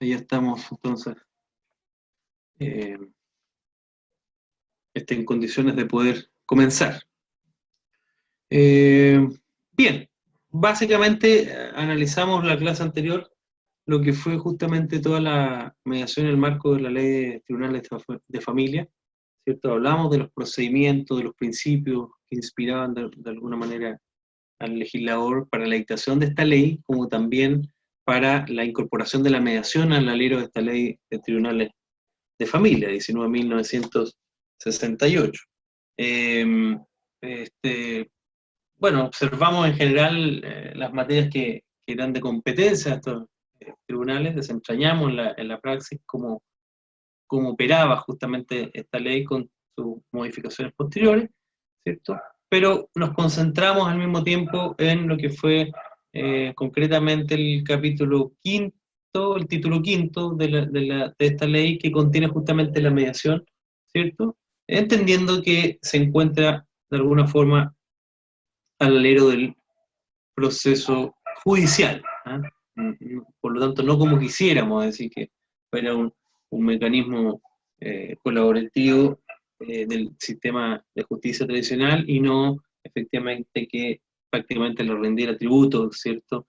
Ahí estamos, entonces, eh, en condiciones de poder comenzar. Bien, básicamente analizamos la clase anterior, lo que fue justamente toda la mediación en el marco de la ley de tribunales de familia, ¿cierto? Hablamos de los procedimientos, de los principios que inspiraban de alguna manera al legislador para la dictación de esta ley, como también para la incorporación de la mediación al alero de esta ley de tribunales de familia, 19.968. Bueno, observamos en general las materias que eran de competencia de estos tribunales, desentrañamos en la praxis cómo operaba justamente esta ley con sus modificaciones posteriores, ¿cierto? Pero nos concentramos al mismo tiempo en lo que fue concretamente el capítulo quinto, el título quinto de esta ley, que contiene justamente la mediación, ¿cierto? Entendiendo que se encuentra de alguna forma al alero del proceso judicial, ¿eh? Por lo tanto, no como quisiéramos decir que fuera un mecanismo colaborativo del sistema de justicia tradicional, y no efectivamente que prácticamente le rendiera tributo, ¿cierto?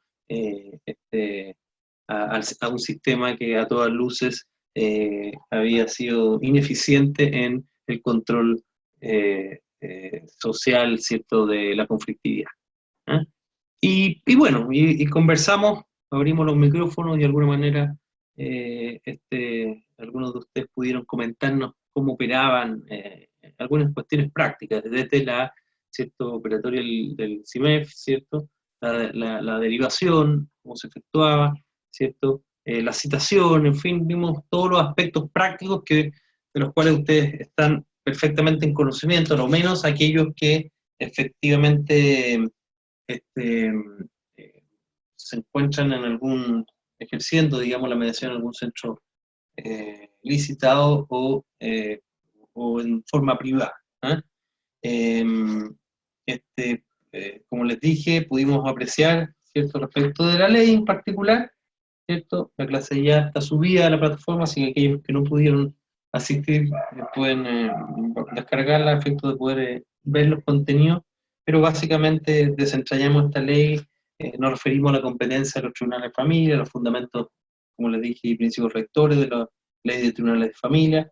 A un sistema que a todas luces había sido ineficiente en el control social, ¿cierto?, de la conflictividad. ¿Eh? Y bueno, y conversamos, abrimos los micrófonos y de alguna manera algunos de ustedes pudieron comentarnos cómo operaban algunas cuestiones prácticas, desde la, ¿cierto?, operatoria del CIMEF, ¿cierto?, la derivación, cómo se efectuaba, ¿cierto?, la citación, en fin, vimos todos los aspectos prácticos de los cuales ustedes están perfectamente en conocimiento, lo menos aquellos que efectivamente este, se encuentran ejerciendo, digamos, la mediación en algún centro licitado o en forma privada. ¿Eh? Como les dije, pudimos apreciar, ¿cierto?, respecto de la ley en particular, ¿cierto? La clase ya está subida a la plataforma, así que aquellos que no pudieron asistir pueden descargarla a efecto de poder ver los contenidos, pero básicamente desentrañamos esta ley, nos referimos a la competencia de los tribunales de familia, los fundamentos, como les dije, y principios rectores de la ley de tribunales de familia.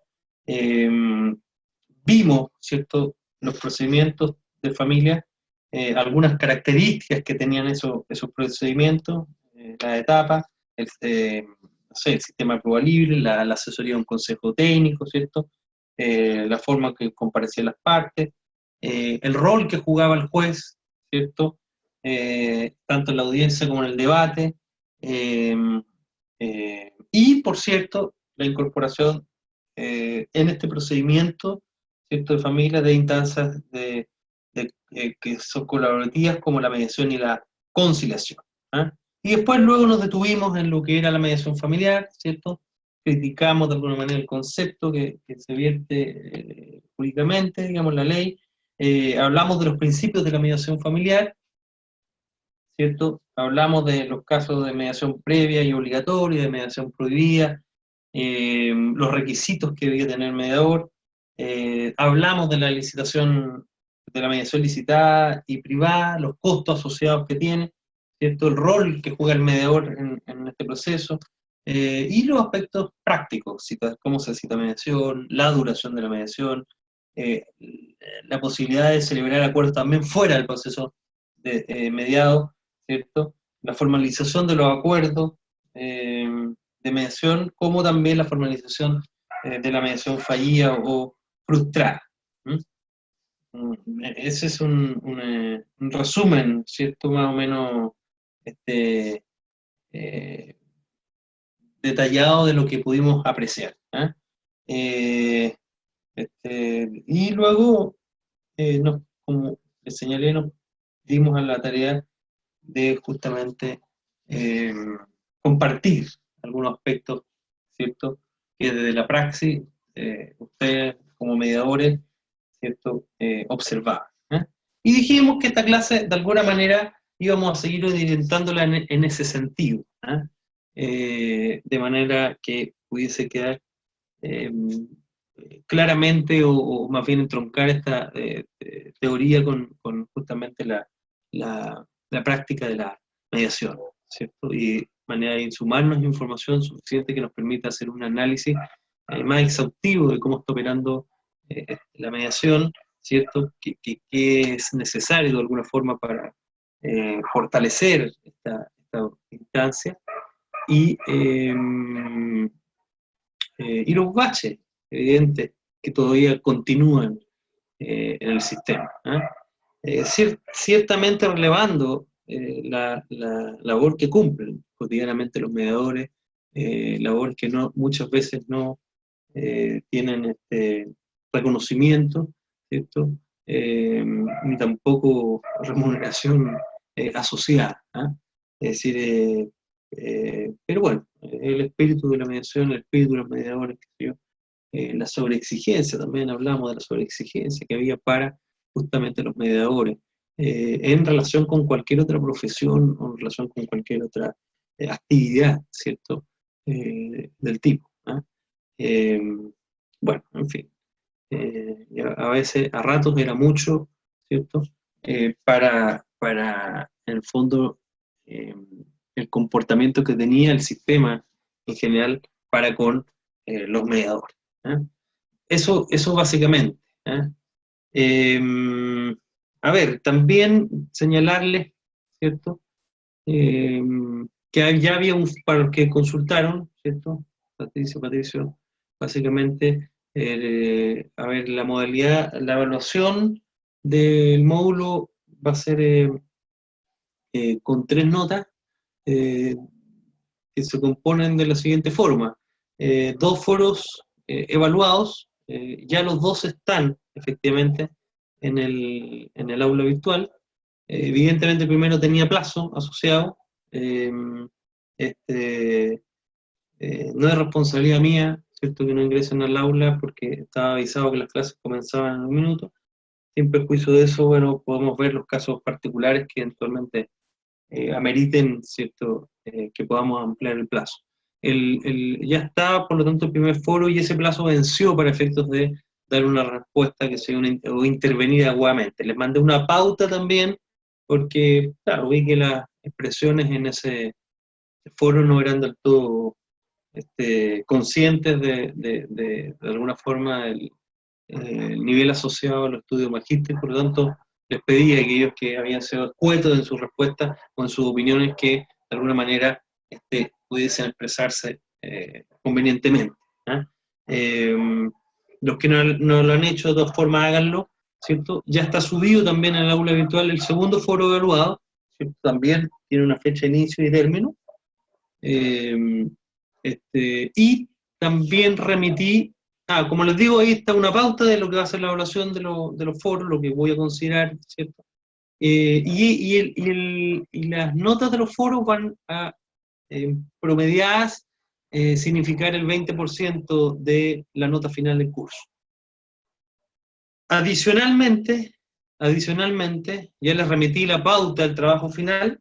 Vimos, ¿cierto?, los procedimientos de familia, algunas características que tenían esos procedimientos, las etapas, no sé, el sistema de prueba libre, la asesoría de un consejo técnico, ¿cierto? La forma en que comparecían las partes, el rol que jugaba el juez, ¿cierto? Tanto en la audiencia como en el debate, y, por cierto, la incorporación en este procedimiento, ¿cierto?, de familia, de instancias que son colaborativas, como la mediación y la conciliación. ¿Eh? Y después luego nos detuvimos en lo que era la mediación familiar, ¿cierto? Criticamos de alguna manera el concepto que se vierte jurídicamente, digamos, la ley. Hablamos de los principios de la mediación familiar, ¿cierto? Hablamos de los casos de mediación previa y obligatoria, de mediación prohibida, los requisitos que debía tener el mediador. Hablamos de la licitación, de la mediación licitada y privada, los costos asociados que tiene, ¿cierto?, el rol que juega el mediador en este proceso, y los aspectos prácticos, cómo se cita mediación, la duración de la mediación, la posibilidad de celebrar acuerdos también fuera del proceso mediado, ¿cierto?, la formalización de los acuerdos de mediación, como también la formalización de la mediación fallida o frustrada. Ese es un resumen, ¿cierto?, más o menos eh, detallado de lo que pudimos apreciar. Y luego, como les señalé, nos dimos a la tarea de justamente compartir algunos aspectos, ¿cierto?, que desde la praxis ustedes como mediadores, ¿cierto?, observaban. Y dijimos que esta clase de alguna manera íbamos a seguir orientándola en ese sentido. de manera que pudiese quedar claramente o más bien entroncar esta teoría con justamente la práctica de la mediación, ¿cierto? Y de manera de sumarnos información suficiente que nos permita hacer un análisis más exhaustivo de cómo está operando la mediación, ¿cierto? Que es necesario de alguna forma para fortalecer esta instancia y los baches evidentes que todavía continúan en el sistema. Ciertamente relevando la labor que cumplen cotidianamente los mediadores, labor que muchas veces no tienen reconocimiento, ¿cierto? Ni tampoco remuneración asociada. Es decir, pero bueno, el espíritu de la mediación, el espíritu de los mediadores, la sobreexigencia, también hablamos de la sobreexigencia que había para justamente los mediadores, en relación con cualquier otra profesión o en relación con cualquier otra actividad, ¿cierto? Del tipo. Eh, bueno, en fin, a veces, a ratos era mucho, ¿cierto? Para, en el fondo, el comportamiento que tenía el sistema en general para con los mediadores. ¿eh? Eso básicamente. ¿eh? A ver, también señalarles, ¿cierto? Que ya había para los que consultaron, ¿cierto? Patricio, básicamente, a ver, la modalidad, la evaluación del módulo va a ser con 3 notas eh, que se componen de la siguiente forma. 2 foros evaluados, ya los 2 están efectivamente en el aula virtual. Evidentemente primero tenía plazo asociado. Eh, no es responsabilidad mía, ¿cierto?, que no ingresen al aula porque estaba avisado que las clases comenzaban en un minuto. Sin perjuicio de eso, bueno, podemos ver los casos particulares que eventualmente ameriten, ¿cierto?, que podamos ampliar el plazo. Ya está, por lo tanto, el primer foro y ese plazo venció para efectos de dar una respuesta que sea o intervenir adecuadamente. Les mandé una pauta también, porque, claro, vi que las expresiones en ese foro no eran del todo conscientes de alguna forma el nivel asociado al estudio magíster, por lo tanto, les pedí a aquellos que habían sido escuetos en sus respuestas o en sus opiniones que de alguna manera pudiesen expresarse convenientemente. Eh, los que no lo han hecho, de todas formas, háganlo, ¿cierto? Ya está subido también en el aula virtual el segundo foro evaluado, ¿cierto? También tiene una fecha de inicio y término. Y también remití, como les digo, ahí está una pauta de lo que va a ser la evaluación de los foros, lo que voy a considerar, ¿cierto? Y las notas de los foros van a promediadas significar el 20% de la nota final del curso. Adicionalmente, ya les remití la pauta del trabajo final,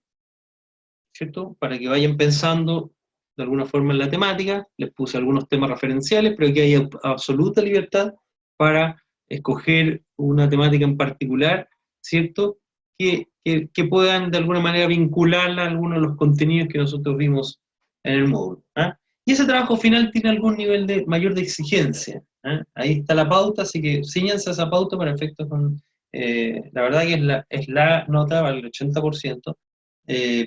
¿cierto? Para que vayan pensando de alguna forma en la temática, les puse algunos temas referenciales, pero que haya absoluta libertad para escoger una temática en particular, ¿cierto? Que puedan de alguna manera vincularla a algunos de los contenidos que nosotros vimos en el módulo. Y ese trabajo final tiene algún nivel mayor de exigencia. Ahí está la pauta, así que ciñanse a esa pauta para efectos con... la verdad que es la nota, vale el 80%,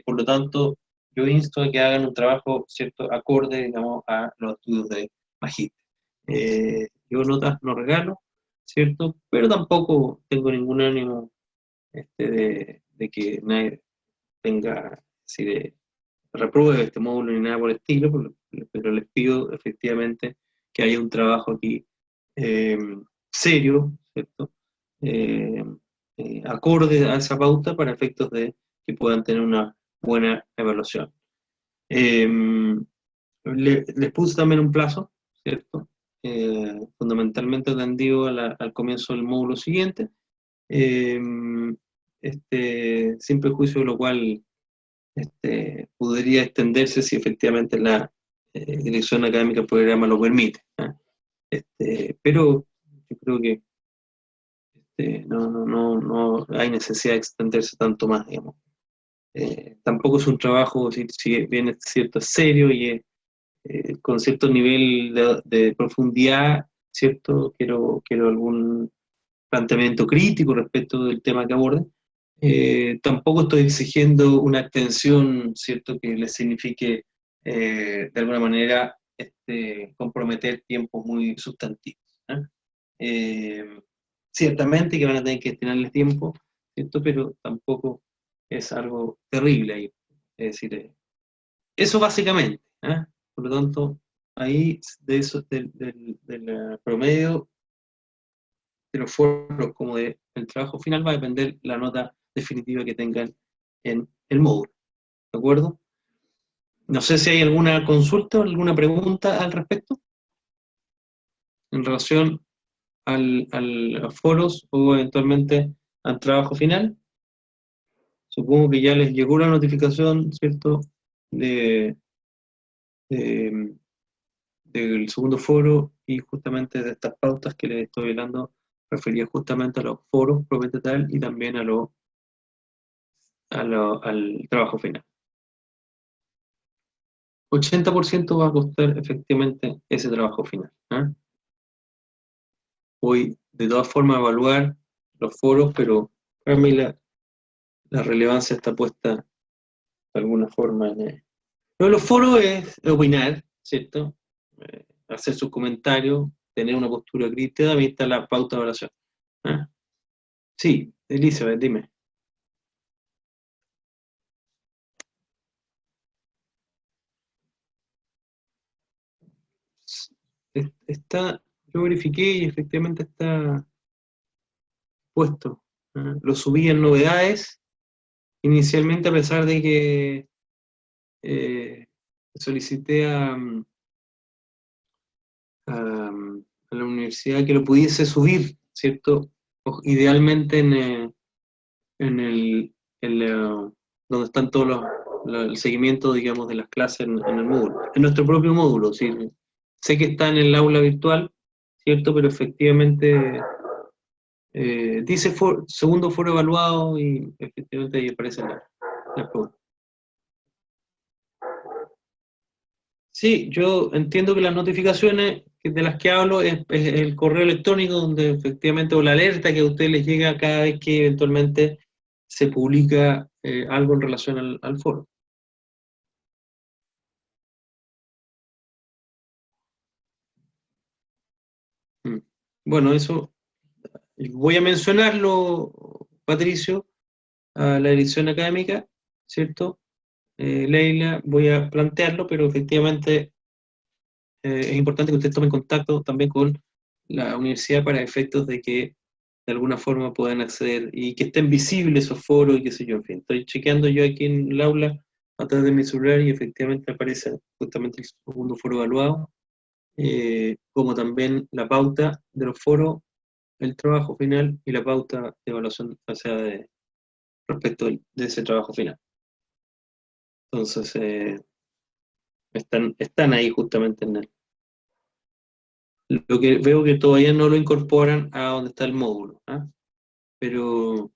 por lo tanto, yo insto a que hagan un trabajo, ¿cierto?, acorde, digamos, a los estudios de magíster. Yo notas no regalo, ¿cierto?, pero tampoco tengo ningún ánimo de que nadie tenga, así de repruebe este módulo ni nada por el estilo, pero les pido efectivamente que haya un trabajo aquí serio, ¿cierto?, eh, acorde a esa pauta para efectos de que puedan tener una buena evaluación. Les puse también un plazo, ¿cierto? Fundamentalmente atendido al comienzo del módulo siguiente, sin perjuicio de lo cual podría extenderse si efectivamente la dirección académica del programa lo permite. Pero yo creo que no hay necesidad de extenderse tanto más, digamos. Tampoco es un trabajo, si bien es cierto, es serio y es, con cierto nivel de profundidad, ¿cierto? Quiero algún planteamiento crítico respecto del tema que aborde. Tampoco estoy exigiendo una extensión, ¿cierto?, que le signifique de alguna manera comprometer tiempos muy sustantivos. ¿Eh? Eh, Ciertamente que van a tener que destinarles tiempo, ¿cierto? Pero tampoco es algo terrible ahí. Es decir, eso básicamente. ¿Eh? Por lo tanto, ahí de eso, del promedio de los foros como del trabajo final va a depender la nota definitiva que tengan en el módulo. ¿De acuerdo? No sé si hay alguna consulta o alguna pregunta al respecto en relación a los foros o eventualmente al trabajo final. Supongo que ya les llegó la notificación, ¿cierto?, de, de- del segundo foro y justamente de estas pautas que les estoy hablando refería justamente a los foros propiamente tal y también al trabajo final. 80% va a costar efectivamente ese trabajo final. ¿Eh? Voy de todas formas a evaluar los foros, pero para mí la relevancia está puesta de alguna forma en él. Lo de los foros es opinar, ¿cierto? Hacer sus comentarios, tener una postura crítica, también está la pauta de oración. ¿Eh? Sí, Elizabeth, dime. Está, yo verifiqué y efectivamente está puesto. ¿Eh? Lo subí en novedades, inicialmente a pesar de que solicité a la universidad que lo pudiese subir, ¿cierto? Idealmente en donde están todos el seguimiento, digamos, de las clases en el módulo, en nuestro propio módulo, ¿sí? Sé que está en el aula virtual, ¿cierto? Pero efectivamente dice segundo foro evaluado y efectivamente ahí aparecen las preguntas. Sí, yo entiendo que las notificaciones de las que hablo es el correo electrónico donde efectivamente, o la alerta que a ustedes les llega cada vez que eventualmente se publica algo en relación al foro. Mm. Bueno, eso voy a mencionarlo, Patricio, a la dirección académica, ¿cierto? Leila, voy a plantearlo, pero efectivamente es importante que ustedes tomen contacto también con la universidad para efectos de que de alguna forma puedan acceder y que estén visibles esos foros y qué sé yo, en fin. Estoy chequeando yo aquí en el aula a través de mi celular y efectivamente aparece justamente el segundo foro evaluado, como también la pauta de los foros, el trabajo final y la pauta de evaluación, o sea, respecto de ese trabajo final. Entonces, están ahí justamente en el. Lo que veo que todavía no lo incorporan a donde está el módulo. ¿Ah? Pero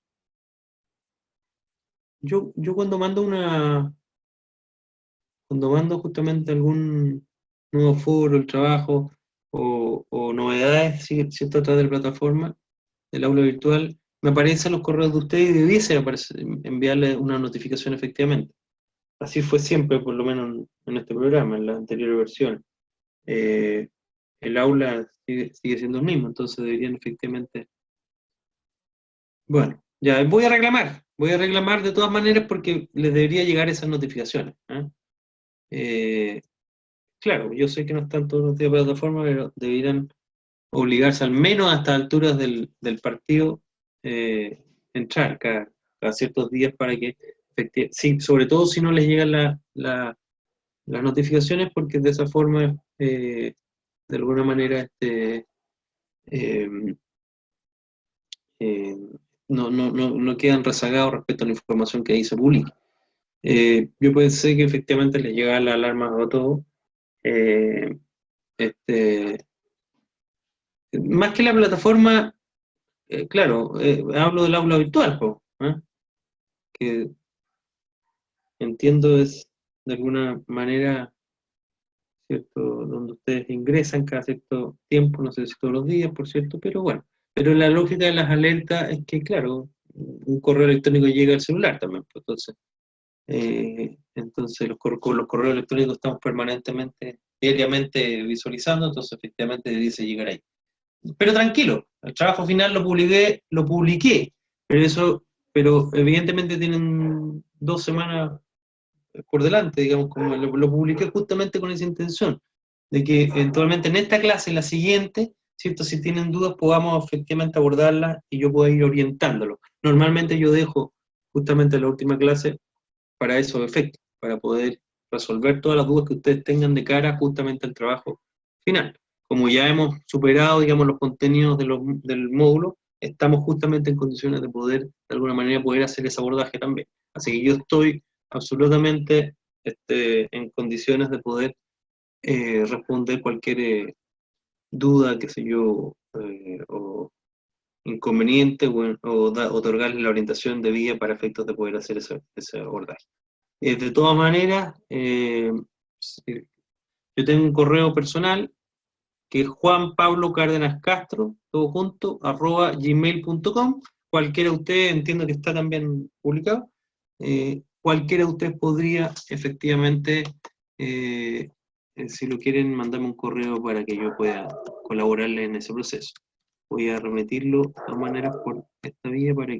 yo cuando mando justamente algún nuevo foro, el trabajo o novedades, ¿cierto? A través de la plataforma del aula virtual, me aparecen los correos de ustedes y debiese enviarle una notificación efectivamente. Así fue siempre, por lo menos en este programa, en la anterior versión. Eh, el aula sigue siendo el mismo, entonces deberían efectivamente. Bueno, ya voy a reclamar de todas maneras porque les debería llegar esas notificaciones. ¿Eh? Eh, claro, yo sé que no están todos los días en plataforma, pero deberían obligarse al menos a estas alturas del partido entrar cada ciertos días para que, sí, sobre todo si no les llegan las notificaciones, porque de esa forma, de alguna manera, eh, eh, no quedan rezagados respecto a la información que ahí se publica. Yo pensé que efectivamente les llegaba la alarma a todo. Eh, este, Más que la plataforma, claro, hablo del aula virtual, po, ¿eh? Que entiendo es de alguna manera, ¿cierto? Donde ustedes ingresan cada cierto tiempo, no sé si todos los días, por cierto, pero bueno. Pero la lógica de las alertas es que, claro, un correo electrónico llega al celular también, pues, entonces con los correos electrónicos estamos permanentemente, diariamente visualizando, entonces efectivamente dice llegar ahí. Pero tranquilo, el trabajo final lo publiqué, pero evidentemente tienen 2 semanas por delante, digamos, como lo publiqué justamente con esa intención, de que eventualmente en esta clase, en la siguiente, ¿cierto? Si tienen dudas, podamos efectivamente abordarlas y yo pueda ir orientándolos. Normalmente yo dejo justamente la última clase para esos efectos, para poder resolver todas las dudas que ustedes tengan de cara justamente al trabajo final. Como ya hemos superado, digamos, los contenidos del módulo, estamos justamente en condiciones de poder, de alguna manera, poder hacer ese abordaje también. Así que yo estoy absolutamente en condiciones de poder responder cualquier duda, qué sé yo, o inconveniente, otorgarle la orientación debida para efectos de poder hacer ese abordaje. De todas maneras, yo tengo un correo personal que es Juan Pablo Cárdenas Castro, todo junto, @gmail.com. Cualquiera de ustedes, entiendo que está también publicado, cualquiera de ustedes podría efectivamente, si lo quieren, mandarme un correo para que yo pueda colaborarle en ese proceso. Voy a remitirlo de todas maneras por esta vía para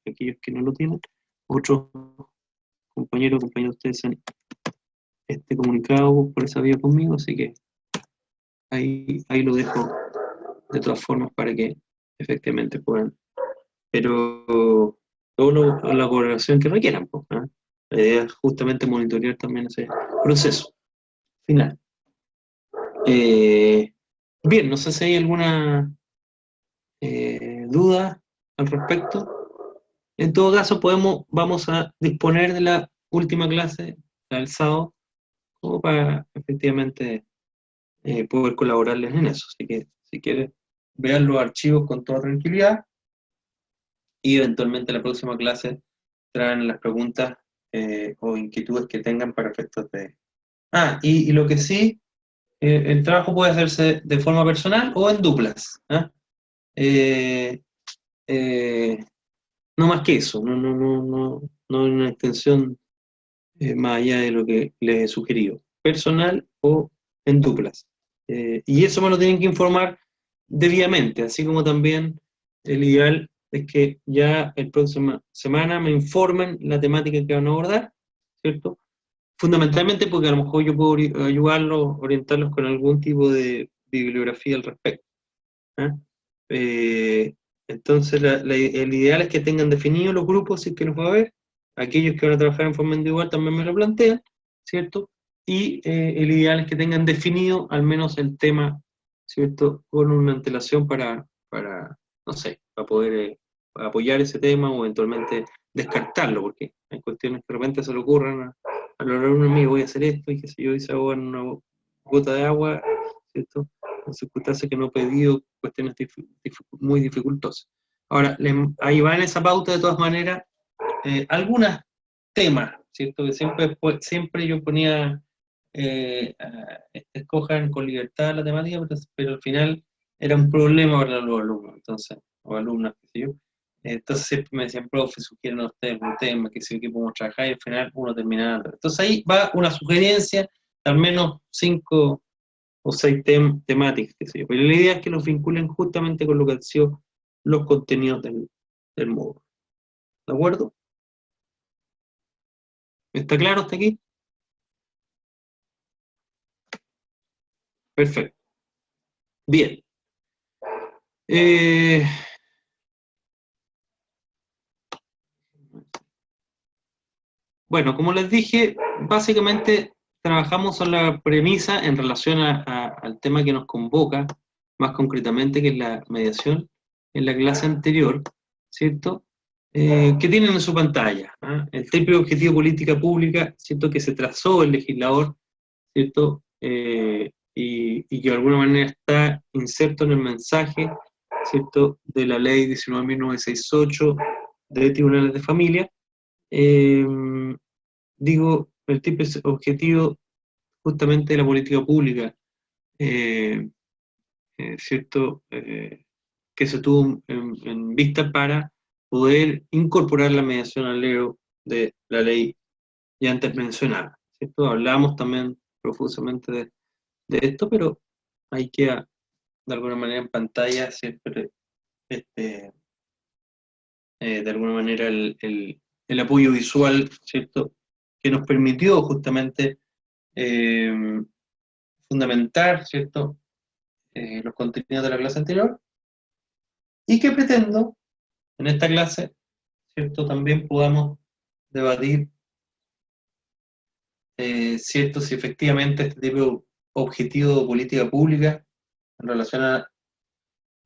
aquellos que no lo tienen. Otros compañeros de ustedes han comunicado por esa vía conmigo, así que ahí lo dejo de todas formas para que efectivamente puedan. Pero la colaboración que requieran, pues, ¿eh? La idea es justamente monitorear también ese proceso final. Bien, no sé si hay alguna duda al respecto. En todo caso, vamos a disponer de la última clase el sábado, como para efectivamente poder colaborarles en eso. Así que si quieres, vean los archivos con toda tranquilidad y eventualmente la próxima clase traen las preguntas o inquietudes que tengan para efectos de... y lo que sí, el trabajo puede hacerse de forma personal o en duplas. Eh, eh, no más que eso, no hay una extensión más allá de lo que les he sugerido. Personal o en duplas. Y eso me lo tienen que informar debidamente, así como también el ideal es que ya la próxima semana me informen la temática que van a abordar, ¿cierto? Fundamentalmente porque a lo mejor yo puedo ayudarlos, orientarlos con algún tipo de bibliografía al respecto. ¿Eh? Eh, entonces, el ideal es que tengan definidos los grupos, si es que los va a haber. Aquellos que van a trabajar en forma individual también me lo plantean, ¿cierto? Y el ideal es que tengan definido al menos el tema, ¿cierto? Con una antelación para no sé, para poder apoyar ese tema o eventualmente descartarlo, porque hay cuestiones que de repente se le ocurran a los alumnos míos, voy a hacer esto, y que si yo hice agua en una gota de agua, ¿cierto? En circunstancias que no he pedido, cuestiones muy dificultosas. Ahora, ahí va en esa pauta de todas maneras algunos temas, ¿cierto? Que siempre yo ponía, escojan con libertad la temática, pero al final era un problema para los alumnos, entonces, o alumnas, qué sé yo. Entonces siempre me decían, profe, sugieren a ustedes un tema, que sí, que podemos trabajar, y al final uno terminaba. Entonces ahí va una sugerencia, de al menos 5 o 6 temáticas, qué sé yo. Pero la idea es que los vinculen justamente con lo que han sido los contenidos del módulo. ¿De acuerdo? ¿Está claro hasta aquí? Perfecto. Bien. Eh, bueno, como les dije, básicamente trabajamos en la premisa en relación al tema que nos convoca, más concretamente, que es la mediación en la clase anterior, ¿cierto? que tienen en su pantalla. ¿Ah? El triple objetivo de política pública, ¿cierto?, que se trazó el legislador, ¿cierto?, y que de alguna manera está inserto en el mensaje, ¿cierto?, de la ley 19.968 de tribunales de familia. Digo, el triple objetivo justamente de la política pública, ¿cierto?, que se tuvo en vista para poder incorporar la mediación al alero de la ley ya antes mencionada, ¿cierto? Hablamos también profusamente de esto, pero ahí queda de alguna manera en pantalla siempre, de alguna manera el apoyo visual, ¿cierto?, que nos permitió justamente eh, fundamentar, ¿cierto?, los contenidos de la clase anterior, y que pretendo en esta clase, ¿cierto?, también podamos debatir, ¿cierto?, si efectivamente este tipo de objetivo de política pública en relación a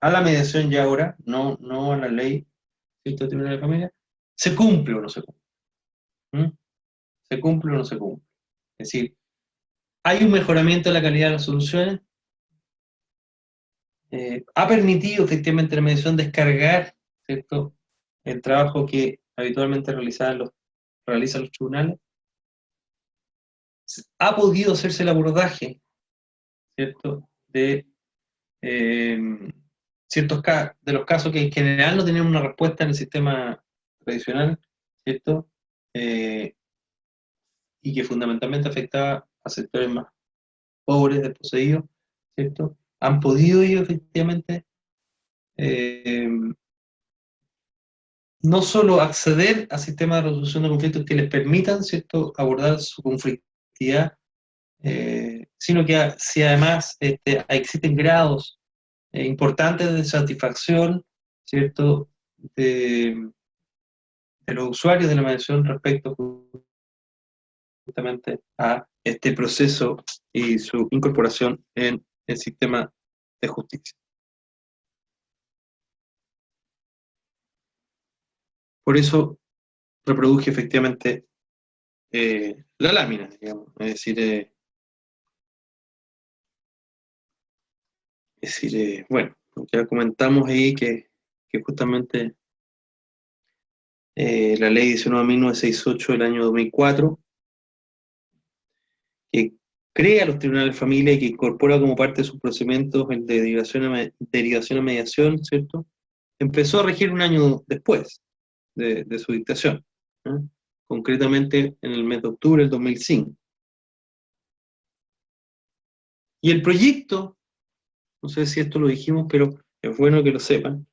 la mediación ya ahora, no a la ley, ¿cierto?, de tribunal de familia, se cumple o no se cumple. ¿Mm? ¿Se cumple o no se cumple? Es decir, ¿hay un mejoramiento de la calidad de las soluciones? ¿Ha permitido efectivamente la mediación descargar, ¿cierto?, el trabajo que habitualmente realizan los tribunales? ¿Ha podido hacerse el abordaje, ¿cierto?, de eh, de los casos que en general no tenían una respuesta en el sistema tradicional, ¿cierto? Y que fundamentalmente afectaba a sectores más pobres, desposeídos, ¿cierto? Han podido ellos efectivamente eh, no solo acceder a sistemas de resolución de conflictos que les permitan, ¿cierto?, abordar su conflictividad, sino que si además existen grados importantes de satisfacción, ¿cierto?, de los usuarios de la mediación respecto justamente a este proceso y su incorporación en el sistema de justicia. Por eso reproduje efectivamente la lámina, digamos, bueno, ya comentamos ahí que justamente la ley 19.968 del año 2004, que crea los tribunales de familia y que incorpora como parte de sus procedimientos el de derivación a mediación, ¿cierto? Empezó a regir un año después de su dictación, ¿eh? Concretamente en el mes de octubre del 2005. Y el proyecto, no sé si esto lo dijimos, pero es bueno que lo sepan,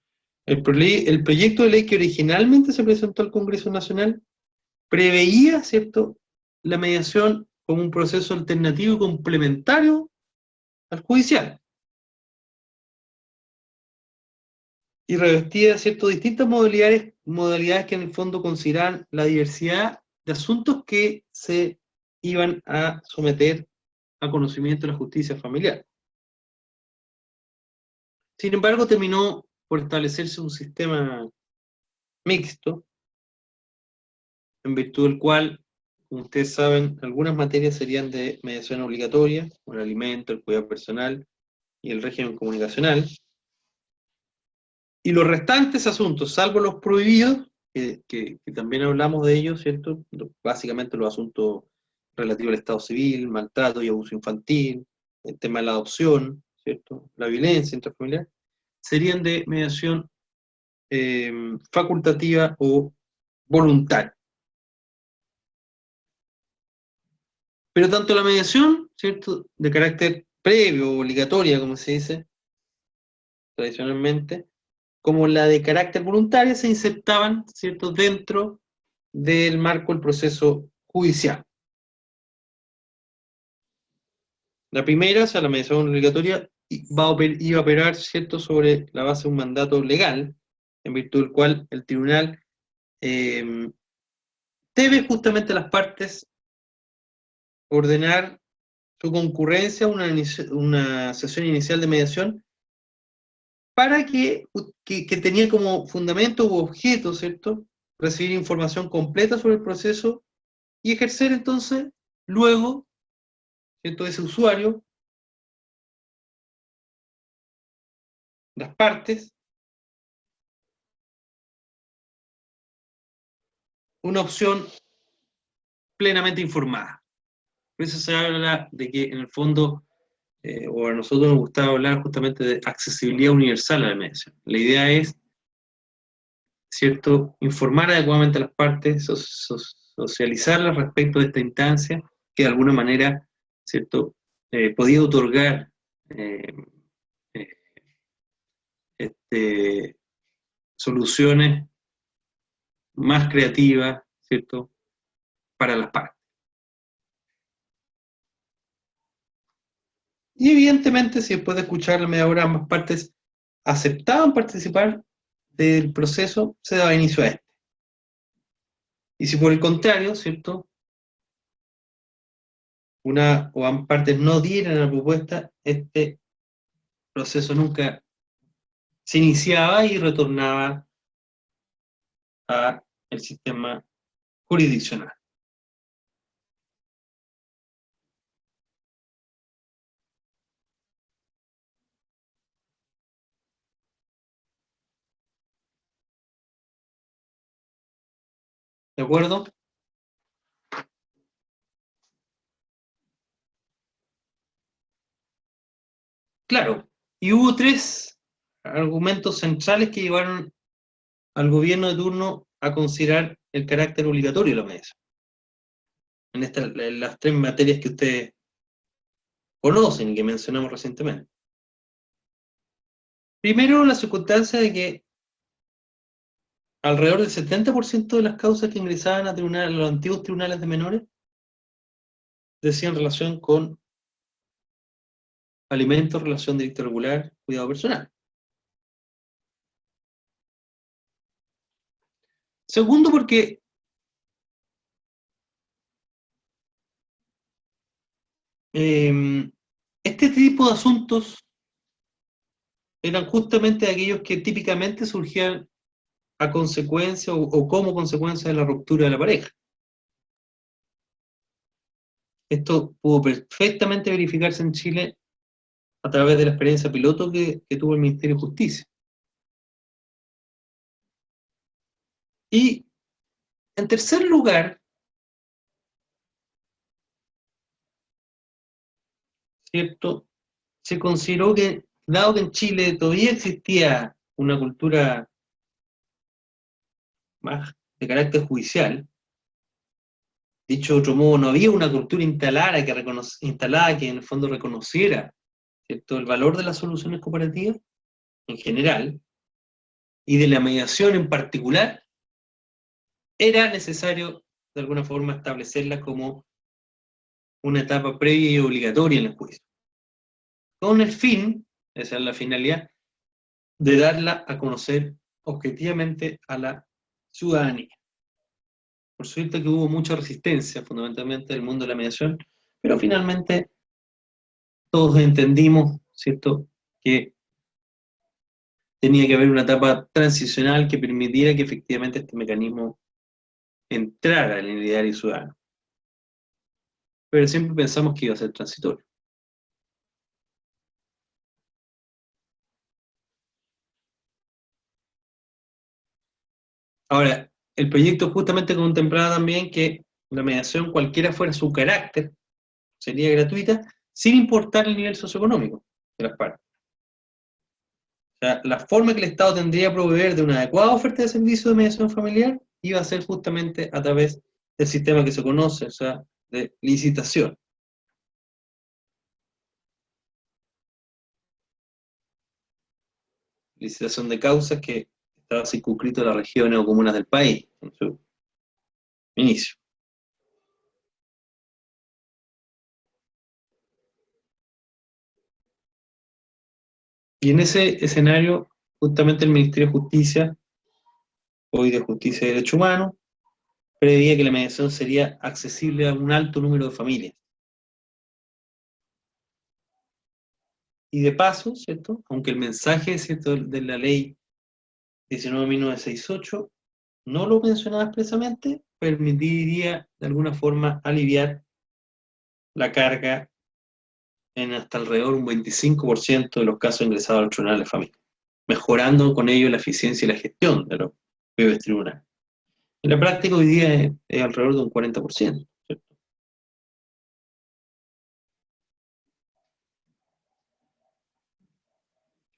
el proyecto de ley que originalmente se presentó al Congreso Nacional preveía, ¿cierto?, la mediación como un proceso alternativo y complementario al judicial. Y revestía, ¿cierto?, distintas modalidades que en el fondo consideraban la diversidad de asuntos que se iban a someter a conocimiento de la justicia familiar. Sin embargo, terminó por establecerse un sistema mixto, en virtud del cual, como ustedes saben, algunas materias serían de mediación obligatoria, como el alimento, el cuidado personal y el régimen comunicacional, y los restantes asuntos, salvo los prohibidos, que también hablamos de ellos, ¿cierto? Básicamente los asuntos relativos al estado civil, maltrato y abuso infantil, el tema de la adopción, ¿cierto?, la violencia intrafamiliar, serían de mediación facultativa o voluntaria. Pero tanto la mediación, ¿cierto?, de carácter previo, obligatoria, como se dice tradicionalmente, como la de carácter voluntaria, se insertaban, ¿cierto?, dentro del marco del proceso judicial. La primera, o sea, la mediación obligatoria, iba a operar, ¿cierto?, sobre la base de un mandato legal, en virtud del cual el tribunal debe justamente a las partes ordenar su concurrencia a una sesión inicial de mediación para que tenía como fundamento u objeto, ¿cierto?, recibir información completa sobre el proceso y ejercer entonces, luego, ¿cierto?, ese usuario, las partes, una opción plenamente informada. Por eso se habla de que en el fondo, o a nosotros nos gustaba hablar justamente de accesibilidad universal a la mediación. La idea es, ¿cierto?, informar adecuadamente a las partes, socializarlas respecto de esta instancia, que de alguna manera, ¿cierto?, podía otorgar eh, eh, este, soluciones más creativas, ¿cierto?, para las partes. Y evidentemente, si después de escuchar la media hora ambas partes aceptaban participar del proceso, se daba inicio a este. Y si por el contrario, ¿cierto?, una o ambas partes no dieran la propuesta, este proceso nunca se iniciaba y retornaba al sistema jurisdiccional. ¿De acuerdo? Claro. Y hubo tres argumentos centrales que llevaron al gobierno de turno a considerar el carácter obligatorio de la mediación. En las tres materias que ustedes conocen y que mencionamos recientemente. Primero, la circunstancia de que alrededor del 70% de las causas que ingresaban a los antiguos tribunales de menores decían relación con alimentos, relación directa regular, cuidado personal. Segundo, porque este tipo de asuntos eran justamente aquellos que típicamente surgían a consecuencia o como consecuencia de la ruptura de la pareja. Esto pudo perfectamente verificarse en Chile a través de la experiencia piloto que tuvo el Ministerio de Justicia. Y en tercer lugar, ¿cierto?, se consideró que, dado que en Chile todavía existía una cultura más de carácter judicial, dicho de otro modo, no había una cultura instalada que en el fondo reconociera, ¿cierto?, el valor de las soluciones cooperativas en general y de la mediación en particular, era necesario de alguna forma establecerla como una etapa previa y obligatoria en el juicio, con el fin, esa es la finalidad, de darla a conocer objetivamente a la ciudadanía. Por suerte que hubo mucha resistencia, fundamentalmente del mundo de la mediación, pero finalmente todos entendimos, ¿cierto?, que tenía que haber una etapa transicional que permitiera que efectivamente este mecanismo entrara en el ideario ciudadano. Pero siempre pensamos que iba a ser transitorio. Ahora, el proyecto justamente contemplaba también que la mediación, cualquiera fuera su carácter, sería gratuita, sin importar el nivel socioeconómico de las partes. O sea, la forma que el Estado tendría que proveer de una adecuada oferta de servicio de mediación familiar iba a ser justamente a través del sistema que se conoce, o sea, de licitación. Licitación de causas que estaba circunscrito a las regiones o comunas del país en su inicio. Y en ese escenario, justamente el Ministerio de Justicia, hoy de Justicia y Derechos Humanos, preveía que la mediación sería accesible a un alto número de familias. Y de paso, ¿cierto?, aunque el mensaje, ¿cierto?, de la ley 19.968 no lo mencionaba expresamente, permitiría de alguna forma aliviar la carga en hasta alrededor un 25% de los casos ingresados al tribunal de familia, mejorando con ello la eficiencia y la gestión de los propios tribunales. En la práctica hoy día es alrededor de un 40%, ¿cierto?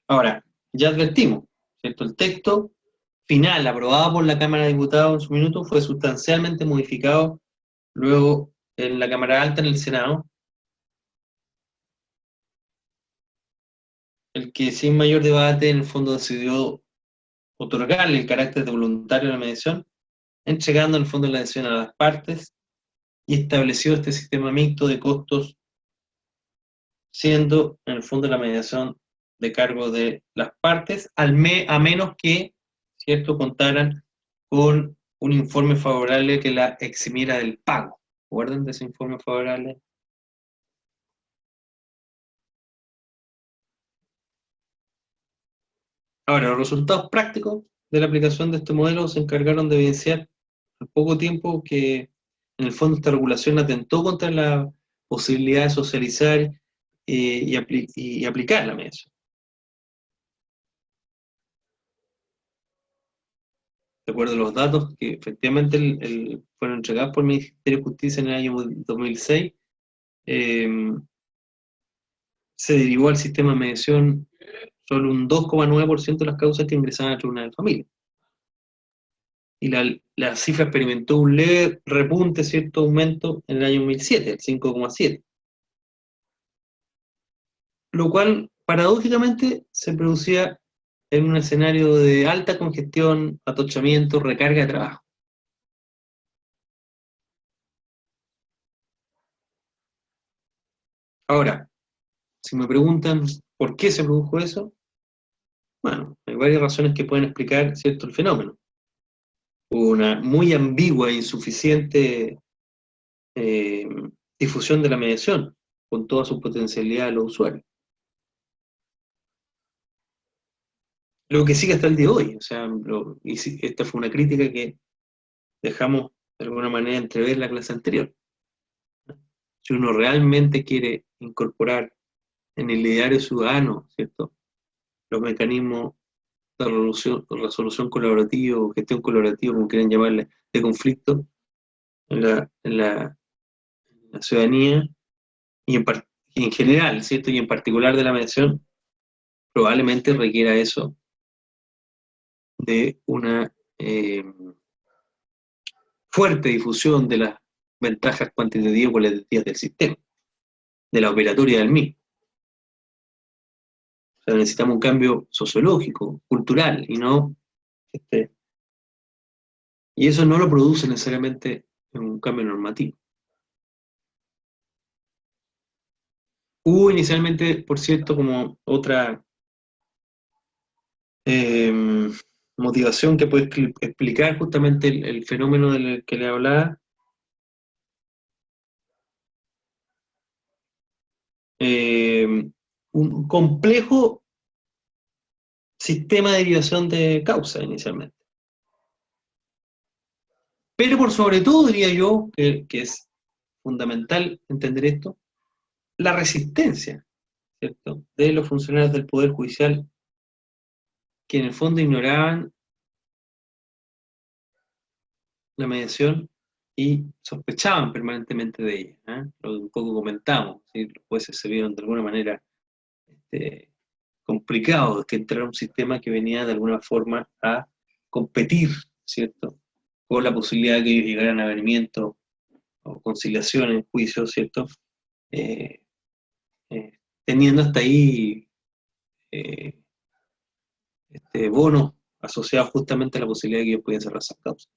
Ahora, ya advertimos, ¿cierto? El texto final aprobado por la Cámara de Diputados en su minuto fue sustancialmente modificado luego en la Cámara Alta, en el Senado, el que sin mayor debate en el fondo decidió otorgarle el carácter de voluntario a la mediación, entregando en el fondo la decisión a las partes y estableció este sistema mixto de costos, siendo en el fondo la mediación de cargo de las partes, a menos que, ¿cierto?, contaran con un informe favorable que la eximiera del pago. ¿Recuerdan de ese informe favorable? Ahora, los resultados prácticos de la aplicación de este modelo se encargaron de evidenciar al poco tiempo que en el fondo esta regulación atentó contra la posibilidad de socializar y aplicar la mediación. De acuerdo a los datos que efectivamente fueron entregados por el Ministerio de Justicia en el año 2006, eh, se derivó al sistema de mediación solo un 2,9% de las causas que ingresaban al tribunal de familia. Y la cifra experimentó un leve repunte, cierto aumento en el año 2007, el 5,7%. Lo cual, paradójicamente, se producía en un escenario de alta congestión, atochamiento, recarga de trabajo. Ahora, si me preguntan por qué se produjo eso, bueno, hay varias razones que pueden explicar, ¿cierto?, el fenómeno. Hubo una muy ambigua e insuficiente eh, difusión de la mediación, con toda su potencialidad a los usuarios. Lo que sigue hasta el día de hoy, o sea, esta fue una crítica que dejamos de alguna manera entrever la clase anterior. Si uno realmente quiere incorporar en el ideario ciudadano, ¿cierto?, los mecanismos de resolución colaborativa o gestión colaborativa, como quieren llamarle, de conflicto en la ciudadanía y en general, ¿cierto?, y en particular de la mediación, probablemente requiera eso de una fuerte difusión de las ventajas cuantitativas y cualitativas del sistema, de la operatoria del mismo. O sea, necesitamos un cambio sociológico, cultural, y eso no lo produce necesariamente en un cambio normativo. Hubo inicialmente, por cierto, como otra eh, motivación que puede explicar justamente el fenómeno del que le hablaba, eh, un complejo sistema de derivación de causa inicialmente. Pero por sobre todo, diría yo, que es fundamental entender esto, la resistencia, ¿cierto?, de los funcionarios del Poder Judicial que en el fondo ignoraban la mediación y sospechaban permanentemente de ella. Lo que un poco comentamos, ¿sí? Los jueces se vieron de alguna manera este, complicados que entrar a un sistema que venía de alguna forma a competir, ¿cierto?, con la posibilidad de que ellos llegaran a avenimiento o conciliación en juicio, ¿cierto?, eh, eh, teniendo hasta ahí eh, bonos asociados justamente a la posibilidad de que ellos pudieran cerrar esas causas.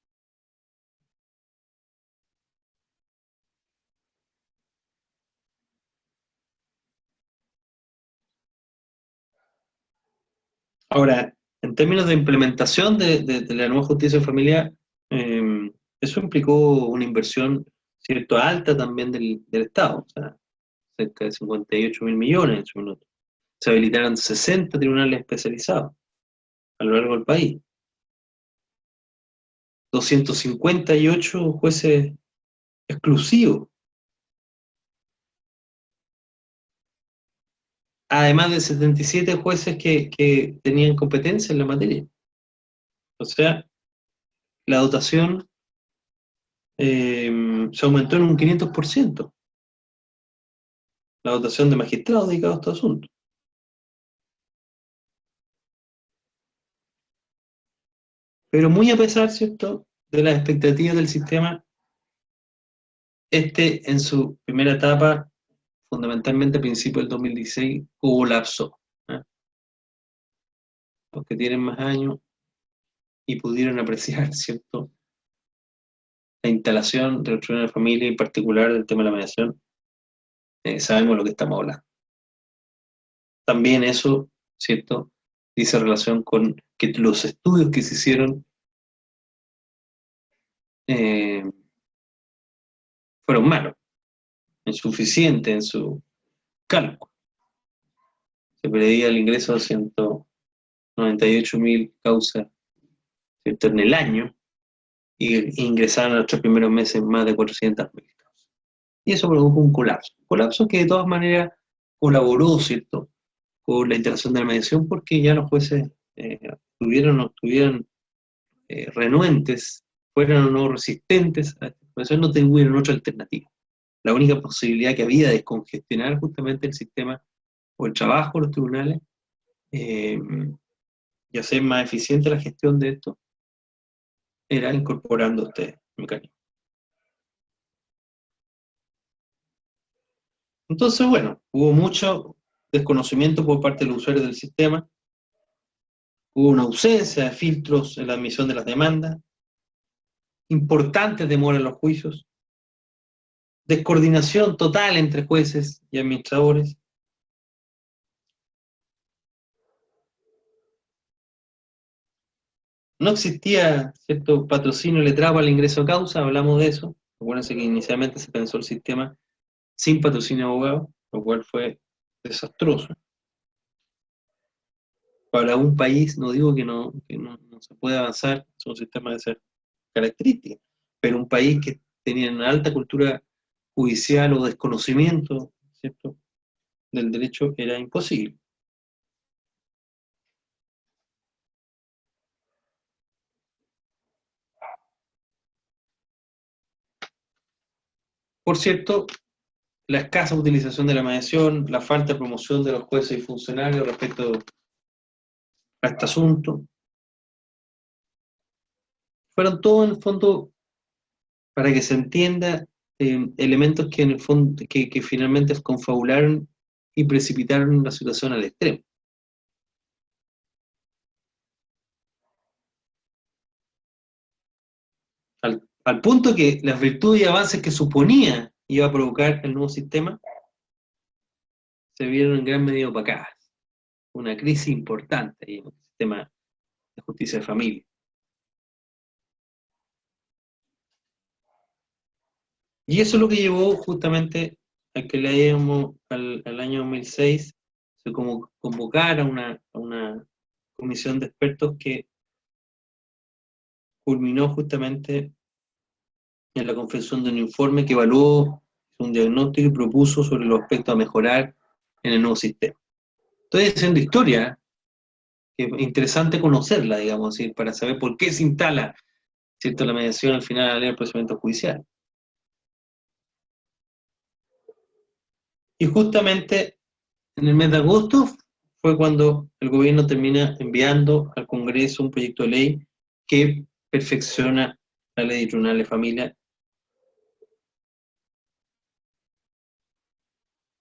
Ahora, en términos de implementación de la nueva justicia familiar, eso implicó una inversión, ¿cierto?, alta también del Estado, o sea, cerca de 58.000 millones en su minuto. Se habilitaron 60 tribunales especializados a lo largo del país. 258 jueces exclusivos, además de 77 jueces que tenían competencia en la materia. O sea, la dotación se aumentó en un 500%, la dotación de magistrados dedicados a estos asuntos. Pero muy a pesar, ¿cierto?, de las expectativas del sistema, en su primera etapa, fundamentalmente a principios del 2016, colapsó. Los que tienen más años y pudieron apreciar, ¿cierto?, la instalación de los tribunales de familia, en particular del tema de la mediación, sabemos de lo que estamos hablando. También eso, ¿cierto?, dice relación con que los estudios que se hicieron fueron malos, insuficientes en su cálculo. Se preveía el ingreso de 198.000 causas, ¿cierto?, en el año, y ingresaron en los 3 primeros meses más de 400.000 causas. Y eso produjo un colapso que de todas maneras colaboró, ¿cierto?, con la integración de la mediación, porque ya los jueces estuvieran o estuvieran renuentes, fueran o no resistentes a esta mediación, no tuvieron otra alternativa. La única posibilidad que había de descongestionar justamente el sistema o el trabajo de los tribunales y hacer más eficiente la gestión de esto era incorporando este mecanismo. Entonces, bueno, hubo mucho desconocimiento por parte de los usuarios del sistema, hubo una ausencia de filtros en la admisión de las demandas, importantes demoras en los juicios, descoordinación total entre jueces y administradores. No existía cierto patrocinio letrado al ingreso a causa, hablamos de eso. Acuérdense que inicialmente se pensó el sistema sin patrocinio de abogado, lo cual fue desastroso. Para un país, no digo que no se puede avanzar, es un sistema de ser característica, pero un país que tenía una alta cultura judicial o desconocimiento, ¿cierto?, del derecho era imposible. Por cierto, la escasa utilización de la mediación, la falta de promoción de los jueces y funcionarios respecto a este asunto, fueron todo en el fondo, para que se entienda, elementos que en el fondo, que finalmente confabularon y precipitaron la situación al extremo. Al punto que las virtudes y avances que suponía iba a provocar el nuevo sistema se vieron en gran medida opacadas. Una crisis importante en el sistema de justicia de familia. Y eso es lo que llevó justamente a que al año 2006 se convocara a una comisión de expertos que culminó justamente en la confección de un informe que evaluó un diagnóstico y propuso sobre los aspectos a mejorar en el nuevo sistema. Estoy haciendo historia, que es interesante conocerla, digamos, ¿sí?, para saber por qué se instala, ¿cierto?, la mediación al final de la ley del procedimiento judicial. Y justamente en el mes de agosto fue cuando el gobierno termina enviando al Congreso un proyecto de ley que perfecciona la ley de tribunales de familia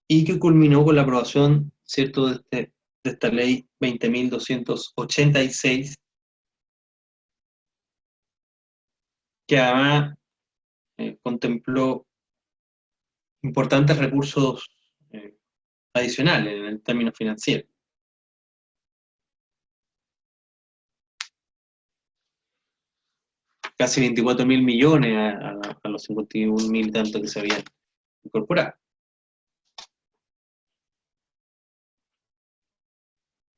y que culminó con la aprobación, ¿cierto?, de esta ley 20.286, que además contempló importantes recursos adicionales en el término financiero. Casi 24.000 millones a los 51.000 y tanto que se habían incorporado.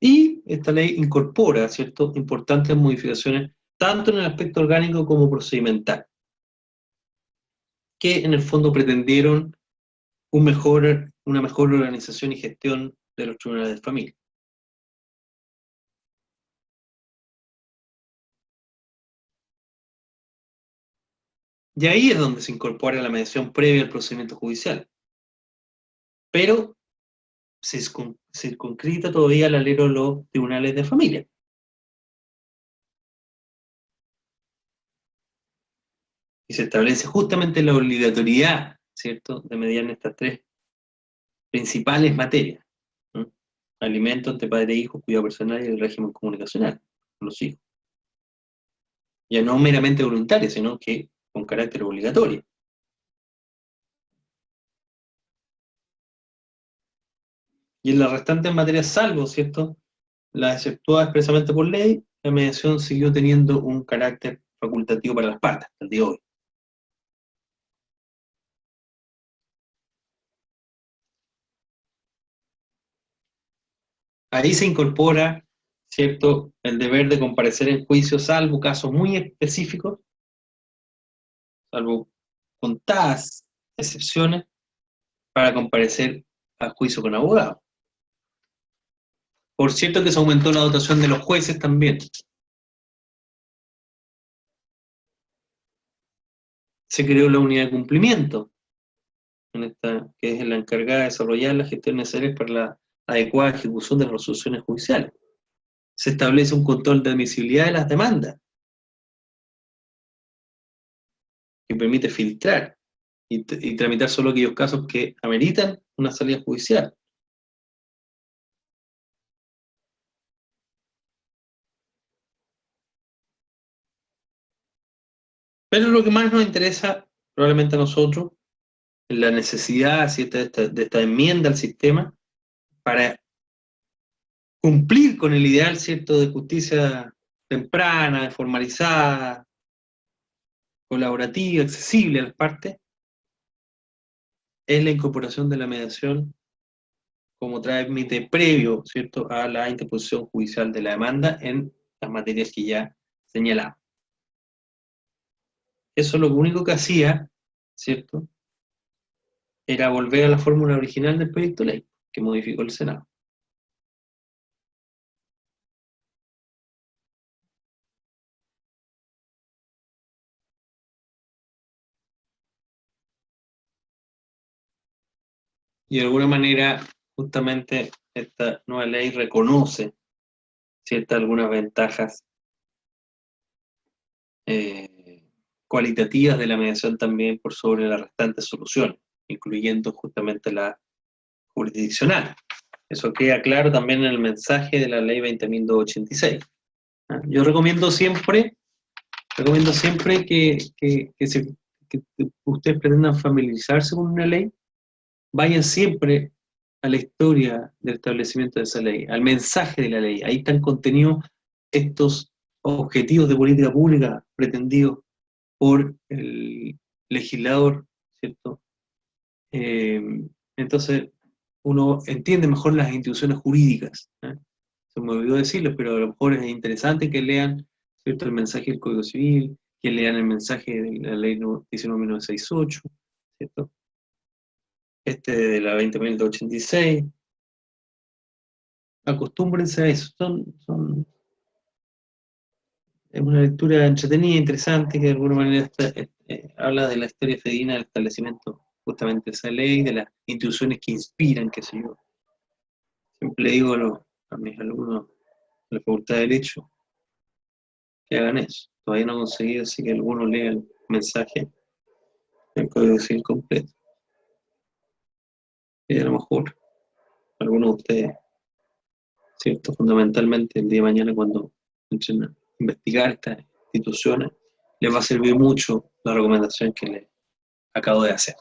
Y esta ley incorpora, ¿cierto?, importantes modificaciones tanto en el aspecto orgánico como procedimental, que en el fondo pretendieron una mejor organización y gestión de los tribunales de familia. Y ahí es donde se incorpora la mediación previa al procedimiento judicial. Pero se concreta todavía al alero los tribunales de familia. Y se establece justamente la obligatoriedad, ¿cierto?, de mediar en estas tres principales materias. ¿No? Alimentos entre padre e hijo, cuidado personal y el régimen comunicacional, los hijos. Ya no meramente voluntario, sino que con carácter obligatorio. Y en las restantes materias, salvo, ¿cierto?, las exceptuadas expresamente por ley, la mediación siguió teniendo un carácter facultativo para las partes, hasta el día de hoy. Ahí se incorpora, ¿cierto?, el deber de comparecer en juicio, salvo casos muy específicos, salvo contadas excepciones, para comparecer a juicio con abogado. Por cierto que se aumentó la dotación de los jueces también. Se creó la unidad de cumplimiento, que es la encargada de desarrollar las gestiones necesarias para la adecuada ejecución de las resoluciones judiciales. Se establece un control de admisibilidad de las demandas, que permite filtrar y tramitar solo aquellos casos que ameritan una salida judicial. Pero lo que más nos interesa, probablemente a nosotros, es la necesidad, ¿cierto?, de esta enmienda al sistema para cumplir con el ideal, ¿cierto?, de justicia temprana, formalizada, colaborativa, accesible a las partes, es la incorporación de la mediación como trámite previo, ¿cierto?, a la interposición judicial de la demanda en las materias que ya señalamos. Eso lo único que hacía, ¿cierto?, era volver a la fórmula original del proyecto de ley, que modificó el Senado. Y de alguna manera, justamente, esta nueva ley reconoce ciertas algunas ventajas cualitativas de la mediación también por sobre las restantes soluciones, incluyendo justamente la jurisdiccional. Eso queda claro también en el mensaje de la ley 20.286. Yo recomiendo siempre que ustedes pretendan familiarizarse con una ley, vayan siempre a la historia del establecimiento de esa ley, al mensaje de la ley. Ahí están contenidos estos objetivos de política pública pretendidos por el legislador, ¿cierto? Entonces, uno entiende mejor las instituciones jurídicas. Se me olvidó decirlo, pero a lo mejor es interesante que lean, ¿cierto?, el mensaje del Código Civil, que lean el mensaje de la Ley 19.968, ¿cierto?, de la 20.286. Acostúmbrense a eso. Es una lectura entretenida, interesante, que de alguna manera habla de la historia fedina del establecimiento justamente de esa ley, de las instituciones que inspiran, qué sé yo. Siempre le digo a mis alumnos de la Facultad de Derecho que hagan eso. Todavía no he conseguido, así que algunos lean el mensaje del Código Civil completo. Y a lo mejor algunos de ustedes, ¿cierto?, fundamentalmente el día de mañana cuando entren a investigar estas instituciones, les va a servir mucho la recomendación que les acabo de hacer.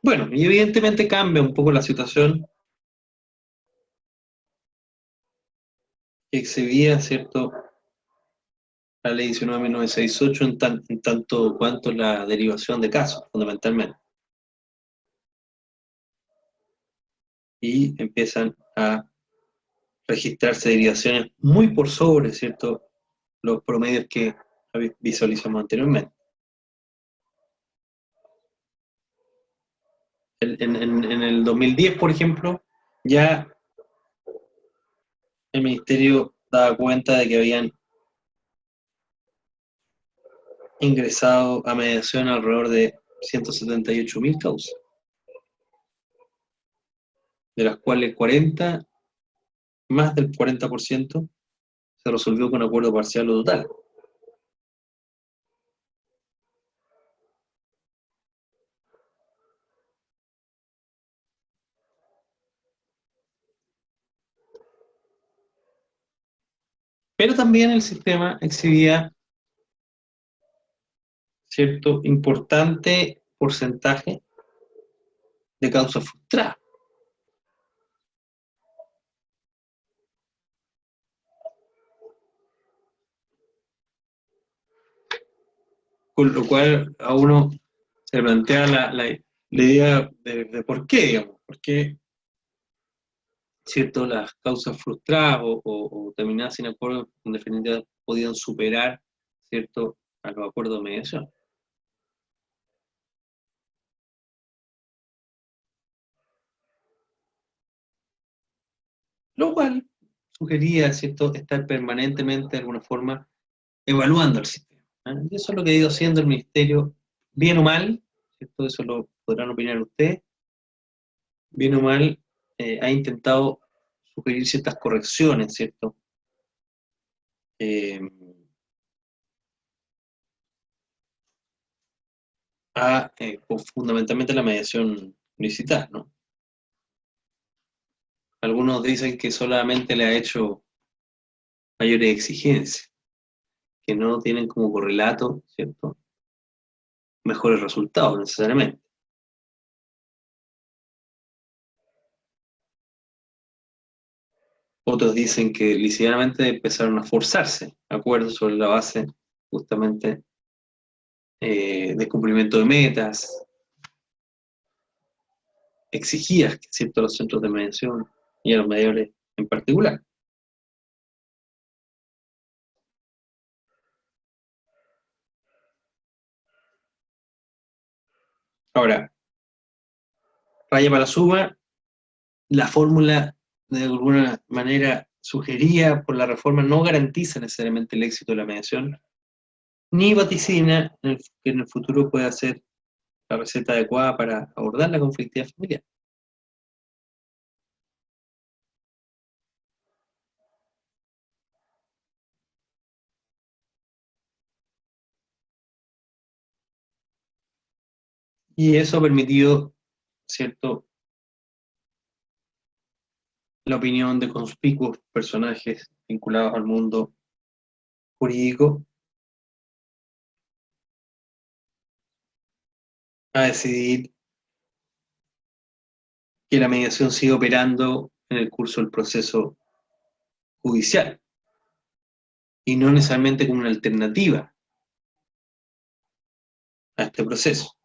Bueno, y evidentemente cambia un poco la situación que se veía, ¿cierto?, la ley 19.968 en tanto cuanto la derivación de casos, fundamentalmente. Y empiezan a registrarse derivaciones muy por sobre, ¿cierto?, los promedios que visualizamos anteriormente. En el 2010, por ejemplo, ya el Ministerio daba cuenta de que habían ingresado a mediación alrededor de 178.000 causas, de las cuales más del 40% se resolvió con acuerdo parcial o total. Pero también el sistema exhibía cierto importante porcentaje de causas frustradas. Con lo cual a uno se plantea la idea de por qué, digamos, por qué, ¿cierto?, las causas frustradas o terminadas sin acuerdo, en definitiva, podían superar, ¿cierto?, a los acuerdos de mediación. Lo cual sugería, ¿cierto?, estar permanentemente, de alguna forma, evaluando el sistema. Y eso es lo que ha ido haciendo el Ministerio, bien o mal, ¿cierto?, eso lo podrán opinar ustedes, bien o mal, ha intentado sugerir ciertas correcciones, ¿cierto? Eh, fundamentalmente la mediación licitada, ¿no? Algunos dicen que solamente le ha hecho mayores exigencias, que no tienen como correlato, ¿cierto?, mejores resultados necesariamente. Otros dicen que lícitamente empezaron a forzarse acuerdos sobre la base justamente de cumplimiento de metas exigidas, ¿cierto?, a los centros de mediación y a los mediadores en particular. Ahora, raya para la suma, la fórmula de alguna manera sugerida por la reforma no garantiza necesariamente el éxito de la mediación, ni vaticina que en el futuro pueda ser la receta adecuada para abordar la conflictividad familiar. Y eso ha permitido, ¿cierto?, la opinión de conspicuos personajes vinculados al mundo jurídico a decidir que la mediación siga operando en el curso del proceso judicial y no necesariamente como una alternativa a este proceso.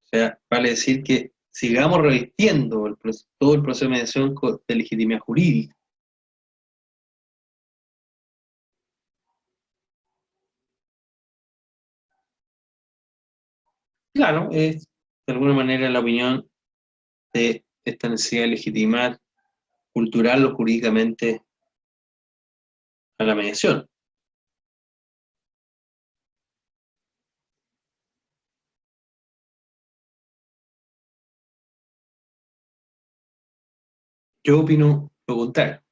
O sea, vale decir que sigamos revistiendo todo el proceso de mediación de legitimidad jurídica. Claro, es de alguna manera la opinión de esta necesidad de legitimar cultural o jurídicamente a la mediación. Yo opino lo contrario.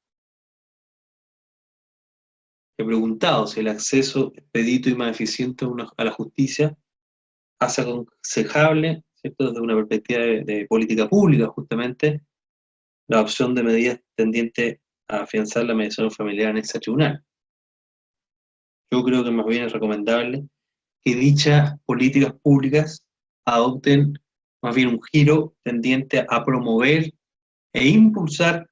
He preguntado si el acceso expedito y más eficiente a la justicia hace aconsejable, ¿cierto?, desde una perspectiva de política pública, justamente, la opción de medidas tendientes a afianzar la mediación familiar en ese tribunal. Yo creo que más bien es recomendable que dichas políticas públicas adopten más bien un giro tendiente a promover e impulsar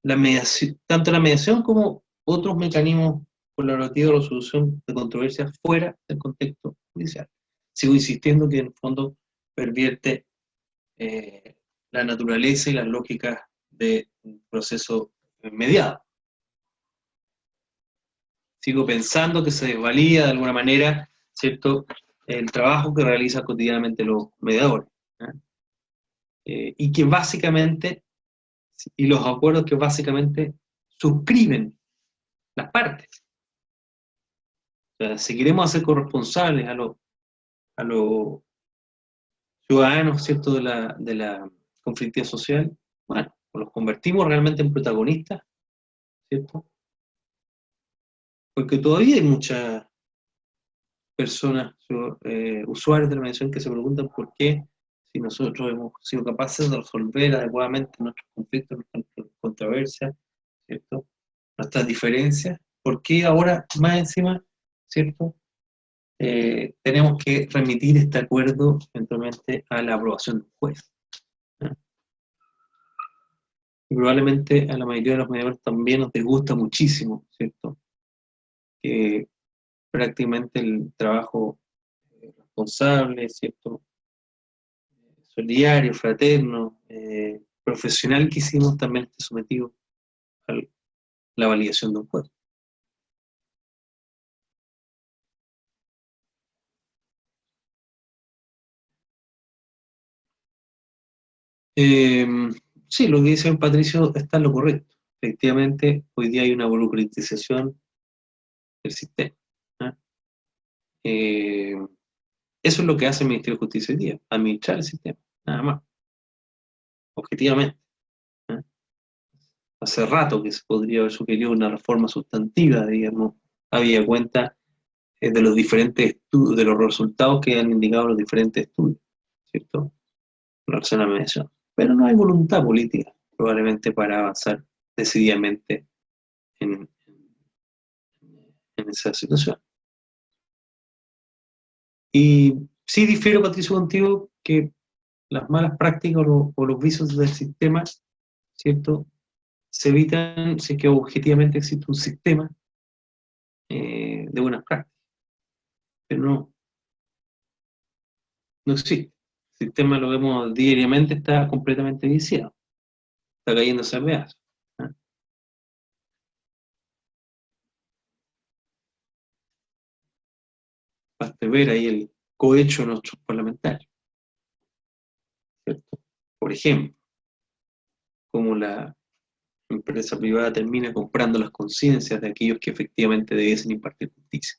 la mediación, tanto la mediación como otros mecanismos colaborativos de resolución de controversias fuera del contexto judicial. Sigo insistiendo que en el fondo pervierte la naturaleza y las lógicas de un proceso mediado. Sigo pensando que se desvalía de alguna manera, ¿cierto?, el trabajo que realizan cotidianamente los mediadores. Y que básicamente, y los acuerdos que básicamente suscriben las partes. O sea, si queremos hacer corresponsables a los ciudadanos, ¿cierto?, de la conflictividad social, bueno, los convertimos realmente en protagonistas, ¿cierto? Porque todavía hay muchas personas, usuarios de la mediación, que se preguntan por qué, si nosotros hemos sido capaces de resolver adecuadamente nuestros conflictos, nuestras controversias, ¿cierto?, nuestras diferencias, ¿por qué ahora más encima, ¿cierto?, tenemos que remitir este acuerdo eventualmente a la aprobación del juez? ¿No? Y probablemente a la mayoría de los mediadores también nos disgusta muchísimo, ¿cierto?, que prácticamente el trabajo responsable, ¿cierto?, solidario, fraterno, profesional que hicimos también esté sometido a la validación de un juez. Eh, sí, lo que dice Patricio está en lo correcto. Efectivamente, hoy día hay una burocratización del sistema. ¿Ah? Eh, Eso es lo que hace el Ministerio de Justicia hoy día, administrar el sistema, nada más, objetivamente. ¿Ah? Hace rato que se podría haber sugerido una reforma sustantiva, digamos, había cuenta de los diferentes estudios, de los resultados que han indicado los diferentes estudios, ¿cierto?, en relación a la mediación. Pero no hay voluntad política, probablemente, para avanzar decididamente en, en esa situación. Y sí difiero, Patricio, contigo, que las malas prácticas o los vicios del sistema, ¿cierto?, se evitan si es que objetivamente existe un sistema de buenas prácticas. Pero no, no existe. El sistema, lo vemos diariamente, está completamente viciado, está cayéndose a pedazos. ¿Ah? Basta ver ahí el cohecho de nuestros parlamentarios, ¿cierto? Por ejemplo, cómo la empresa privada termina comprando las conciencias de aquellos que efectivamente debiesen impartir justicia.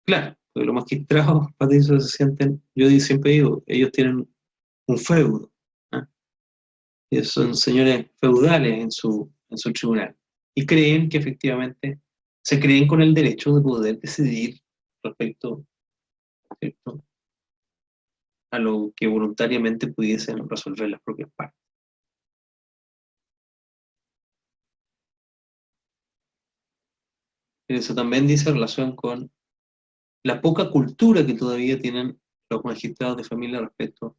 Claro, porque los magistrados, Patricio, se sienten, yo siempre digo, ellos tienen un feudo, ¿ah? Ellos son señores feudales en su tribunal, y creen que efectivamente se creen con el derecho de poder decidir respecto, ¿cierto?, a lo que voluntariamente pudiesen resolver las propias partes. Eso también dice relación con la poca cultura que todavía tienen los magistrados de familia respecto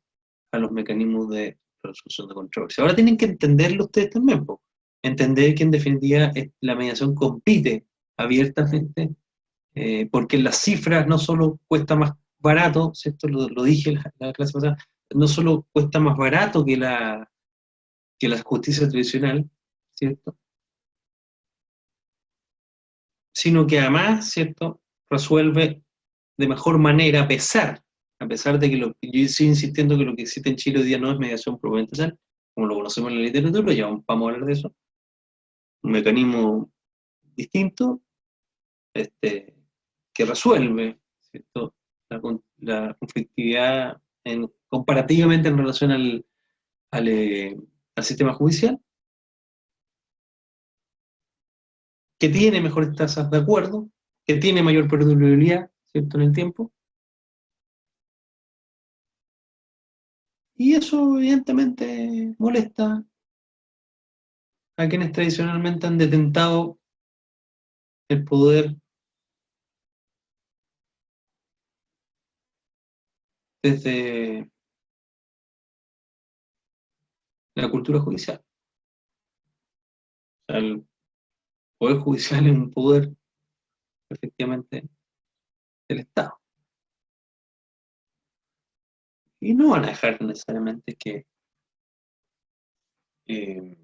a los mecanismos de resolución de controversia. Ahora tienen que entenderlo ustedes también, po. Entender que en definitiva la mediación compite abiertamente, porque las cifras no solo cuesta más barato, ¿cierto? Lo dije la clase pasada, no solo cuesta más barato que la justicia tradicional, ¿cierto?, sino que además, ¿cierto?, resuelve de mejor manera, a pesar de que yo sigo insistiendo que lo que existe en Chile hoy día no es mediación propiamente tal, como lo conocemos en la literatura, ya vamos a hablar de eso, un mecanismo distinto, este, que resuelve, ¿cierto?, la conflictividad comparativamente en relación al sistema judicial, que tiene mejores tasas de acuerdo, que tiene mayor perdurabilidad, ¿cierto?, en el tiempo, y eso evidentemente molesta a quienes tradicionalmente han detentado el poder desde la cultura judicial. O sea, el poder judicial es un poder, efectivamente, del Estado. Y no van a dejar necesariamente que eh,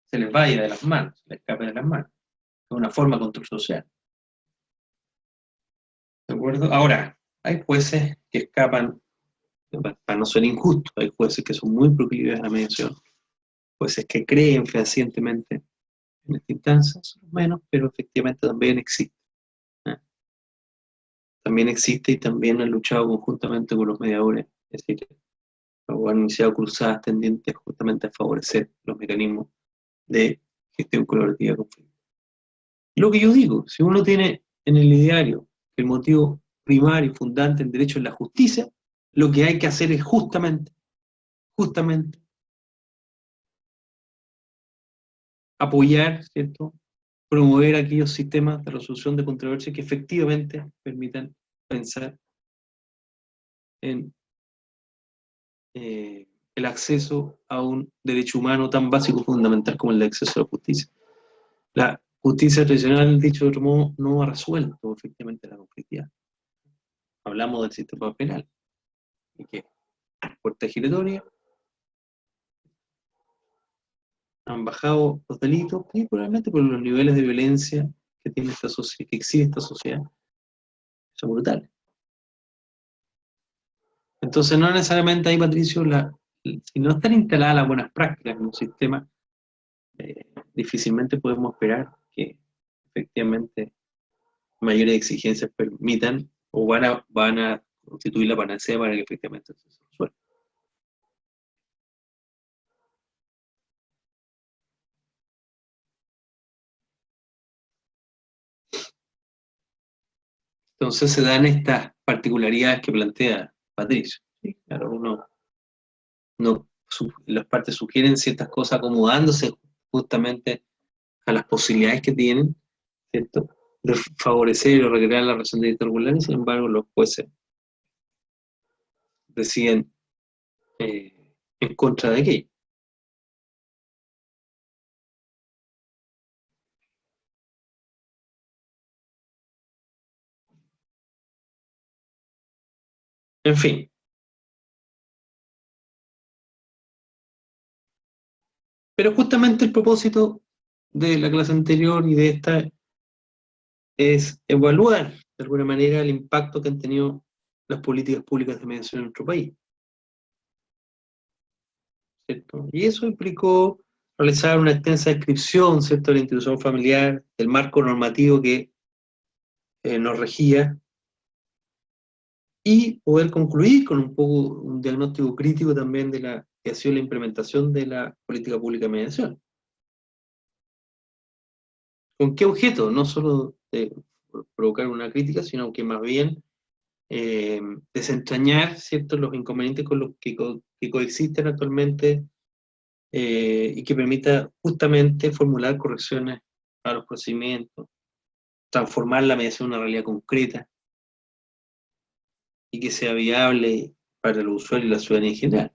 se les vaya de las manos, se les escape de las manos. Es una forma de control social. ¿De acuerdo? Ahora, hay jueces que escapan, para no ser injustos, hay jueces que son muy proclives a la mediación, jueces que creen fehacientemente en esta instancia, son menos, pero efectivamente también existe. ¿Eh? También existe y también han luchado conjuntamente con los mediadores, es decir, o han iniciado cruzadas tendientes justamente a favorecer los mecanismos de gestión colaborativa de conflicto. Lo que yo digo, si uno tiene en el ideario que el motivo primario y fundante del derecho es la justicia, lo que hay que hacer es justamente, apoyar, ¿cierto? Promover aquellos sistemas de resolución de controversias que efectivamente permitan pensar en el acceso a un derecho humano tan básico y fundamental como el acceso a la justicia. La justicia tradicional, dicho de otro modo, no ha resuelto efectivamente la conflictividad. Hablamos del sistema penal, y que puerta giratoria han bajado los delitos, principalmente por los niveles de violencia que tiene esta sociedad, que existe esta sociedad, son brutales. Entonces, no necesariamente ahí, Patricio, si no están instaladas las buenas prácticas en un sistema, difícilmente podemos esperar que efectivamente mayores exigencias permitan o van a constituir la panacea para que efectivamente se resuelva. Entonces se dan estas particularidades que plantea Patricio. ¿Sí? Claro, las partes sugieren ciertas cosas acomodándose justamente a las posibilidades que tienen, ¿cierto?, de favorecer o recrear la relación de delitos regulares, sin embargo los jueces deciden eh, en contra de aquello. En fin, pero justamente el propósito de la clase anterior y de esta es evaluar de alguna manera el impacto que han tenido las políticas públicas de mediación en nuestro país, ¿cierto? Y eso implicó realizar una extensa descripción, ¿cierto?, de la institución familiar, del marco normativo que nos regía, y poder concluir con un poco un diagnóstico crítico también de la que ha sido la implementación de la política pública de mediación. ¿Con qué objeto? No solo de provocar una crítica, sino que más bien desentrañar, ¿cierto?, los inconvenientes con los que coexisten actualmente, y que permita justamente formular correcciones a los procedimientos, transformar la mediación en una realidad concreta y que sea viable para el usuario y la ciudadanía en general.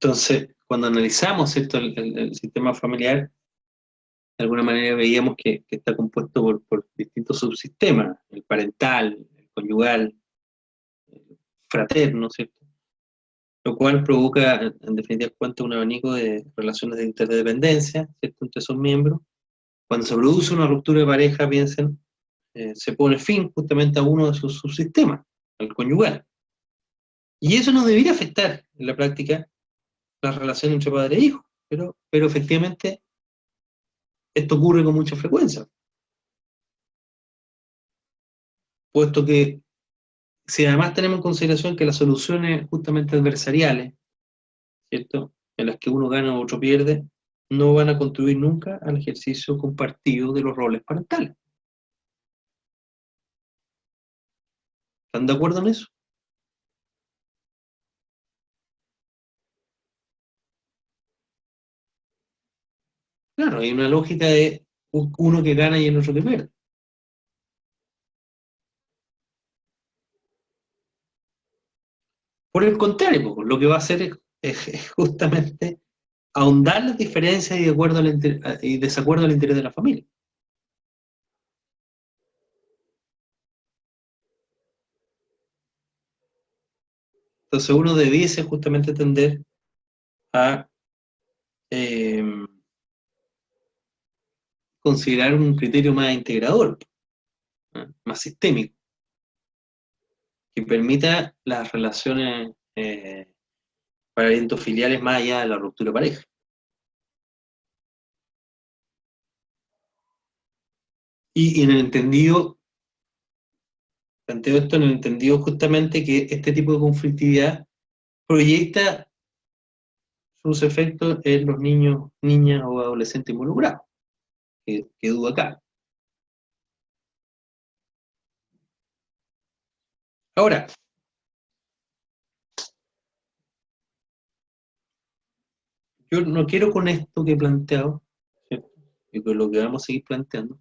Entonces, cuando analizamos, ¿cierto?, el sistema familiar, de alguna manera veíamos que está compuesto por distintos subsistemas: el parental, el conyugal, el fraterno, ¿cierto? Lo cual provoca, en definitiva cuenta, un abanico de relaciones de interdependencia, ¿cierto?, entre esos miembros. Cuando se produce una ruptura de pareja, piensen, se pone fin justamente a uno de sus subsistemas, al conyugal. Y eso no debería afectar en la práctica la relación entre padre e hijo, pero efectivamente esto ocurre con mucha frecuencia, puesto que si además tenemos en consideración que las soluciones justamente adversariales, ¿cierto?, en las que uno gana o otro pierde, no van a contribuir nunca al ejercicio compartido de los roles parentales. ¿Están de acuerdo en eso? Claro, hay una lógica de uno que gana y el otro que pierde. Por el contrario, pues, lo que va a hacer es justamente ahondar las diferencias y, y desacuerdo al interés de la familia. Entonces uno debiese justamente tender a eh, considerar un criterio más integrador, ¿no? Más sistémico, que permita las relaciones parentofiliales más allá de la ruptura de pareja. Y en el entendido, planteo esto en el entendido justamente que este tipo de conflictividad proyecta sus efectos en los niños, niñas o adolescentes involucrados, que duda acá. Ahora, yo no quiero con esto que he planteado, ¿cierto? Y con lo que vamos a seguir planteando,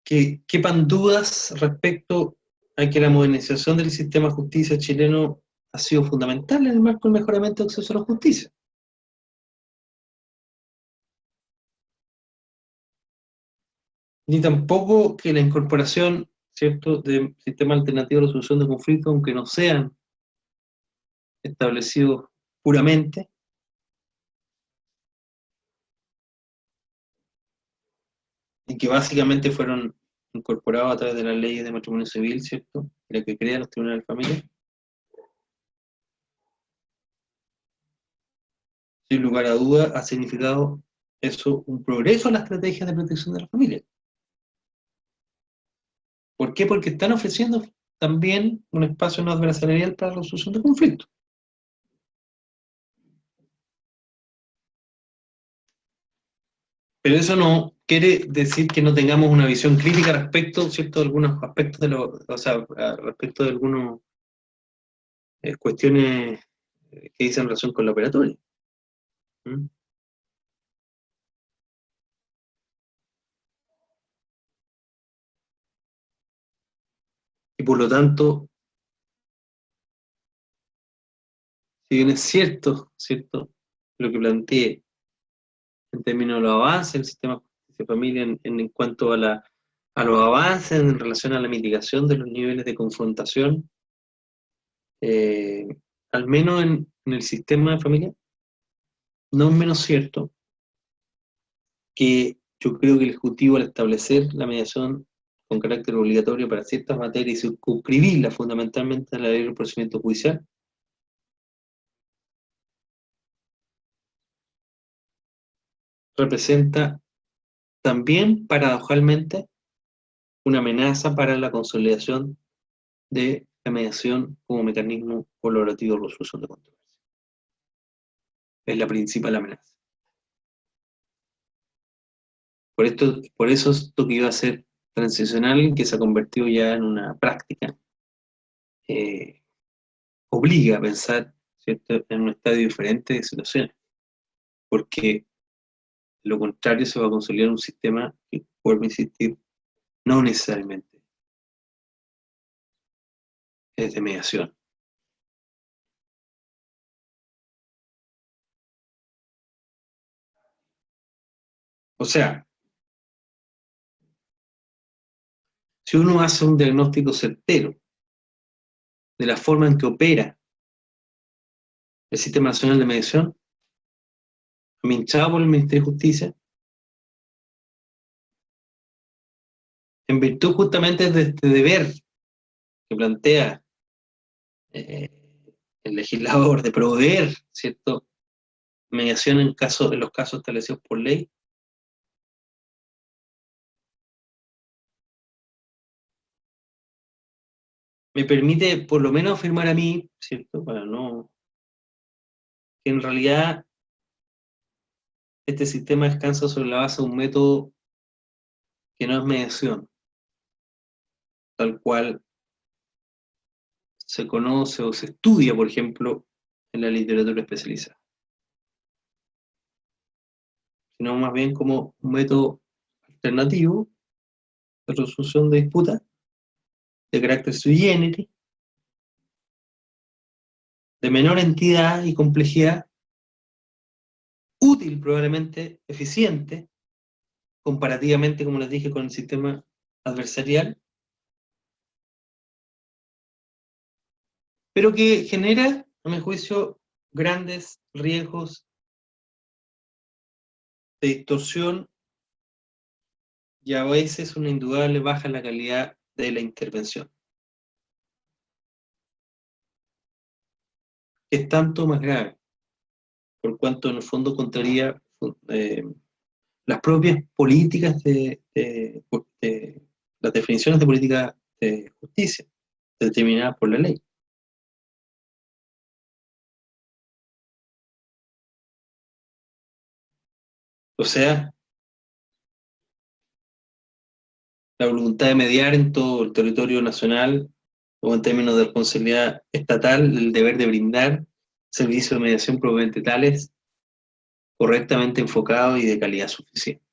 que quepan dudas respecto a que la modernización del sistema de justicia chileno ha sido fundamental en el marco del mejoramiento del acceso a la justicia. Ni tampoco que la incorporación, ¿cierto?, de sistemas alternativos de resolución de conflictos, aunque no sean establecidos puramente, y que básicamente fueron incorporados a través de las leyes de matrimonio civil, ¿cierto?, la que crea los tribunales de familia, sin lugar a duda ha significado eso un progreso en la estrategia de protección de la familia. ¿Por qué? Porque están ofreciendo también un espacio no adversarial para la resolución de conflictos. Pero eso no quiere decir que no tengamos una visión crítica respecto, ¿cierto?, de algunos aspectos de o sea, respecto de algunas cuestiones que dicen relación con la operatoria. ¿Mm? Y por lo tanto, si bien es cierto, ¿cierto?, lo que planteé en términos de los avances del sistema de justicia y familia en cuanto a los avances en relación a la mitigación de los niveles de confrontación, eh, al menos en el sistema de familia, no es menos cierto que yo creo que el Ejecutivo, al establecer la mediación con carácter obligatorio para ciertas materias y circunscribirla fundamentalmente a la ley del procedimiento judicial, representa también, paradojalmente, una amenaza para la consolidación de la mediación como mecanismo colaborativo de resolución de controversias. Es la principal amenaza. Por eso esto que iba a ser transicional, que se ha convertido ya en una práctica, eh, obliga a pensar, ¿cierto?, en un estadio diferente de situaciones, porque lo contrario se va a consolidar un sistema que, vuelvo a insistir, no necesariamente es de mediación. O sea, si uno hace un diagnóstico certero de la forma en que opera el Sistema Nacional de Mediación, administrado por el Ministerio de Justicia, en virtud justamente de este deber que plantea eh, el legislador de proveer, ¿cierto?, mediación en los casos establecidos por ley, me permite por lo menos afirmar a mí, ¿cierto?, para no, que en realidad este sistema descansa sobre la base de un método que no es mediación, tal cual se conoce o se estudia, por ejemplo, en la literatura especializada. sino más bien como un método alternativo de resolución de disputas de carácter sui generis, de menor entidad y complejidad, útil probablemente, eficiente, comparativamente, como les dije, con el sistema adversarial, pero que genera, a mi juicio, grandes riesgos de distorsión y a veces una indudable baja en la calidad de la intervención. Es tanto más grave, por cuanto en el fondo contraría las propias políticas de las definiciones de política de justicia determinadas por la ley. O sea, la voluntad de mediar en todo el territorio nacional o en términos de responsabilidad estatal, el deber de brindar servicios de mediación probablemente tales, correctamente enfocados y de calidad suficiente.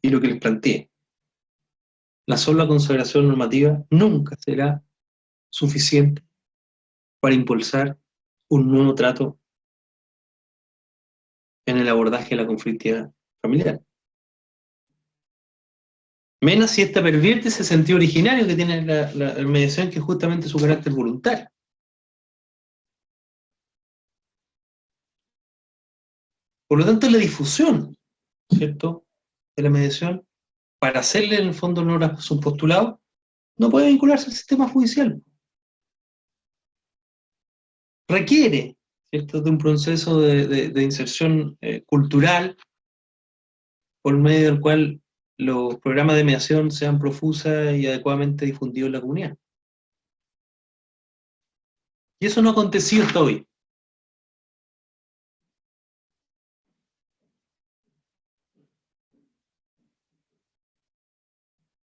Y lo que les planteé, la sola consagración normativa nunca será suficiente para impulsar un nuevo trato en el abordaje de la conflictividad familiar. Menos si esta pervierte ese sentido originario que tiene la mediación, que es justamente su carácter voluntario. Por lo tanto, la difusión, ¿cierto?, de la mediación, para hacerle en el fondo honor a su postulado, no puede vincularse al sistema judicial. Requiere, ¿cierto?, de un proceso de inserción cultural, por medio del cual los programas de mediación sean profusas y adecuadamente difundidos en la comunidad. Y eso no ha acontecido hasta hoy.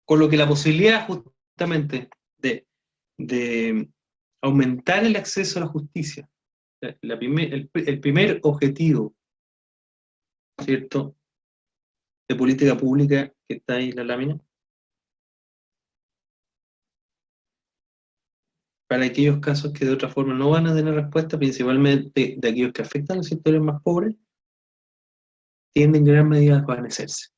Con lo que la posibilidad justamente de aumentar el acceso a la justicia, el primer objetivo, ¿cierto?, de política pública que está ahí en la lámina, para aquellos casos que de otra forma no van a tener respuesta, principalmente de aquellos que afectan a los sectores más pobres, tienden en gran medida a desvanecerse.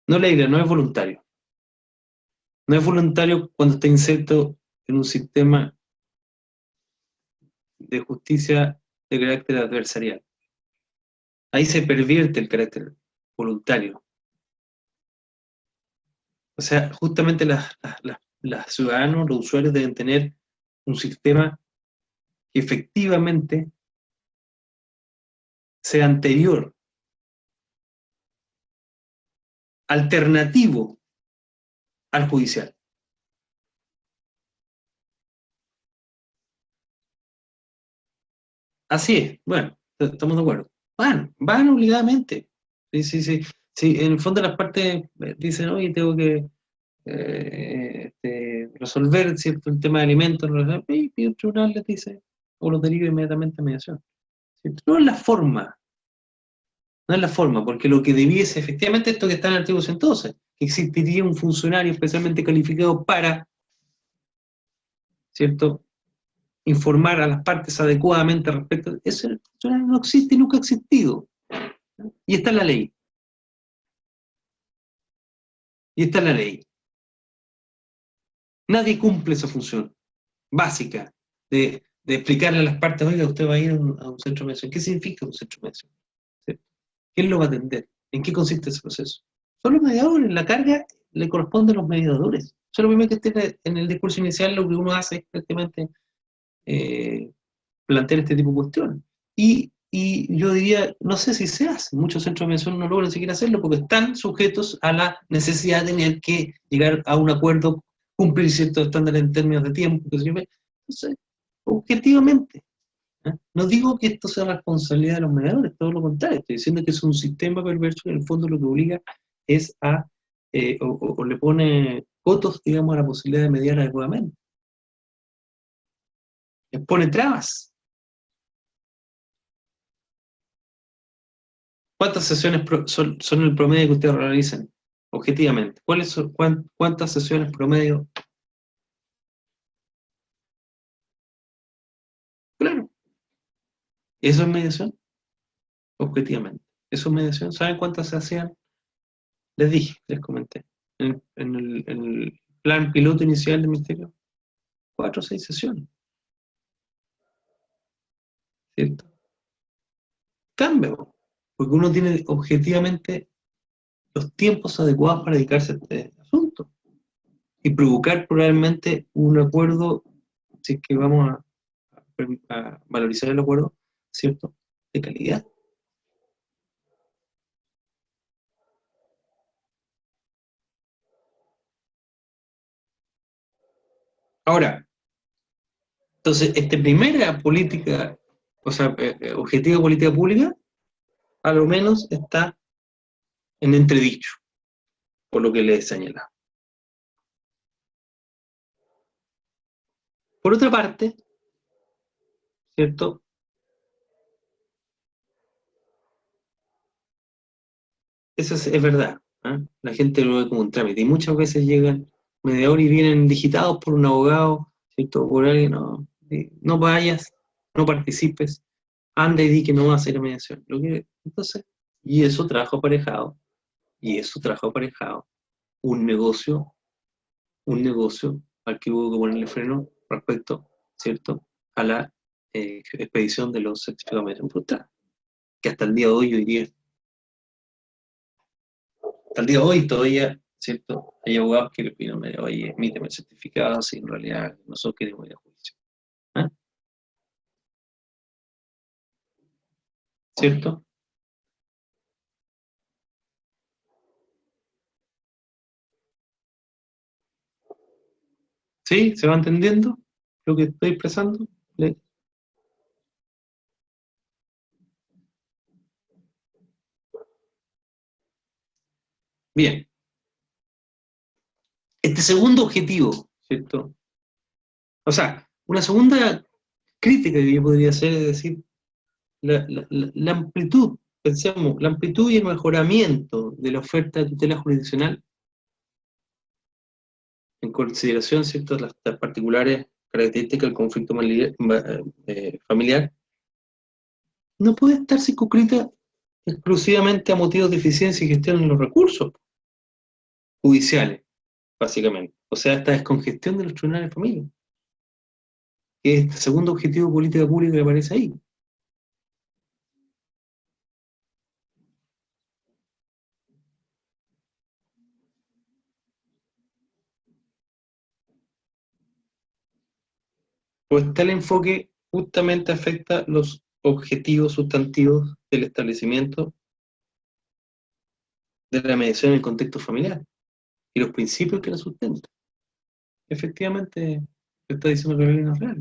No, Leila, no es voluntario. No es voluntario cuando está inserto en un sistema de justicia de carácter adversarial. Ahí se pervierte el carácter voluntario. O sea, justamente los ciudadanos, los usuarios deben tener un sistema que efectivamente sea anterior, alternativo al judicial. Así es, bueno, estamos de acuerdo. Van obligadamente. Sí, sí, sí. Sí, en el fondo las partes dicen, oye, tengo que resolver cierto el tema de alimentos, y el tribunal les dice, o los deriva inmediatamente a mediación. ¿Cierto? No es la forma, no es la forma, porque lo que debiese, efectivamente, esto que está en el artículo 112, que existiría un funcionario especialmente calificado para, ¿cierto?, informar a las partes adecuadamente respecto. Eso no existe y nunca ha existido. Y está en la ley. Y está en la ley. Nadie cumple esa función básica de explicarle a las partes, oiga, usted va a ir a un centro de mediación. ¿Qué significa un centro de mediación? ¿Sí? ¿Quién lo va a atender? ¿En qué consiste ese proceso? Son los mediadores, la carga le corresponde a los mediadores. Eso es lo primero que esté en el discurso inicial, lo que uno hace es prácticamente plantear este tipo de cuestiones. Y yo diría, no sé si se hace, muchos centros de mediación no logran siquiera hacerlo porque están sujetos a la necesidad de tener que llegar a un acuerdo, cumplir ciertos estándares en términos de tiempo, entonces, objetivamente, ¿Ah? No digo que esto sea responsabilidad de los mediadores, todo lo contrario, estoy diciendo que es un sistema perverso que en el fondo lo que obliga es a, o le pone cotos, digamos, a la posibilidad de mediar adecuadamente. Les pone trabas. ¿Cuántas sesiones son el promedio que ustedes realizan? Objetivamente. ¿Cuántas sesiones promedio? Claro, eso es mediación, objetivamente. Eso es mediación. ¿Saben cuántas se hacían? Les dije, les comenté. En el plan piloto inicial del ministerio, 4 o 6 sesiones, ¿cierto? Cambia, po, porque uno tiene objetivamente los tiempos adecuados para dedicarse a este asunto y provocar probablemente un acuerdo, si es que vamos a valorizar el acuerdo, ¿cierto? De calidad. Ahora, entonces, esta primera política, o sea, objetivo de política pública, a lo menos está en entredicho, por lo que le he señalado. Por otra parte, ¿cierto? Eso es verdad. ¿Eh? La gente lo ve como un trámite y muchas veces llegan mediadores y vienen digitados por un abogado, ¿cierto? Por alguien, no, no vayas, no participes, anda y di que no va a hacer mediación. Entonces, y eso trajo aparejado, un negocio, al que hubo que ponerle freno respecto, ¿cierto? A la expedición de los certificados de mediación frustrada, que hasta el día de hoy yo diría al día de hoy todavía, ¿cierto? Hay abogados que le piden, oye, emíteme el certificado, si en realidad nosotros queremos ir a juicio. ¿Ah? ¿Cierto? ¿Sí? ¿Se va entendiendo lo que estoy expresando? Bien. Este segundo objetivo, ¿cierto? O sea, una segunda crítica que yo podría hacer es decir, la amplitud, pensemos, la amplitud y el mejoramiento de la oferta de tutela jurisdiccional en consideración, ¿cierto?, las particulares características del conflicto familiar, no puede estar circunscrita exclusivamente a motivos de eficiencia y gestión en los recursos judiciales, básicamente. O sea, esta descongestión de los tribunales de familia, que es el segundo objetivo de política pública que aparece ahí. Pues tal enfoque justamente afecta los objetivos sustantivos del establecimiento de la mediación en el contexto familiar y los principios que la sustentan. Efectivamente, está diciendo Carolina Real,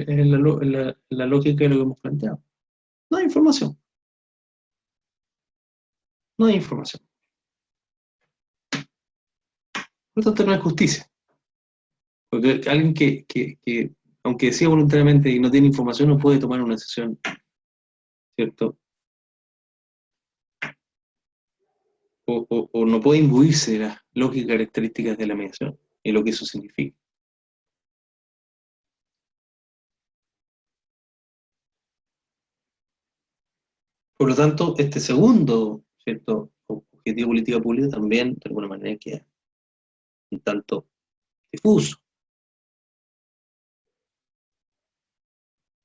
es la lógica de lo que hemos planteado. No hay información, no hay información. Por lo tanto, no es justicia. Porque alguien que, aunque decía voluntariamente y no tiene información, no puede tomar una decisión, ¿cierto? O no puede imbuirse de las lógicas características de la mediación y lo que eso significa. Por lo tanto, este segundo, ¿cierto?, objetivo de política pública también, de alguna manera, queda un tanto difuso.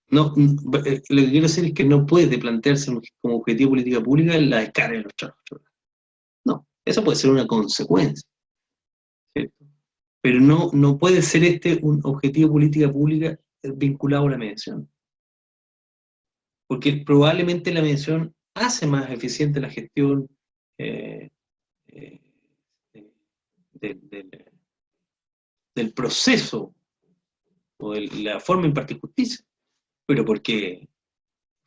No, lo que quiero decir es que no puede plantearse como objetivo de política pública la descarga de los trabajos. No, eso puede ser una consecuencia, ¿cierto? Pero no puede ser este un objetivo de política pública vinculado a la mediación, porque probablemente la mediación hace más eficiente la gestión eh, eh, del, proceso o de la forma de impartir justicia. ¿Pero por qué?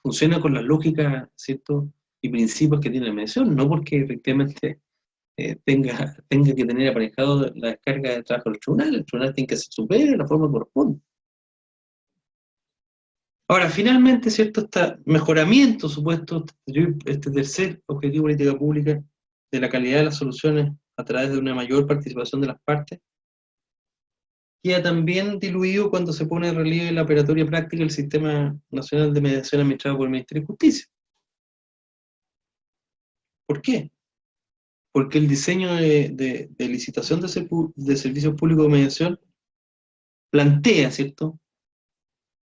funciona con la lógica, ¿cierto?, y principios que tiene la mediación, no porque efectivamente tenga que tener aparejado la descarga de trabajo del tribunal. El tribunal tiene que hacer su pega de la forma que corresponde. Ahora, finalmente, ¿cierto?, este mejoramiento supuesto, este tercer objetivo de política pública de la calidad de las soluciones a través de una mayor participación de las partes, queda también diluido cuando se pone en relieve la operatoria práctica del Sistema Nacional de Mediación administrado por el Ministerio de Justicia. ¿Por qué? Porque el diseño de licitación de servicios públicos de mediación plantea, ¿cierto?,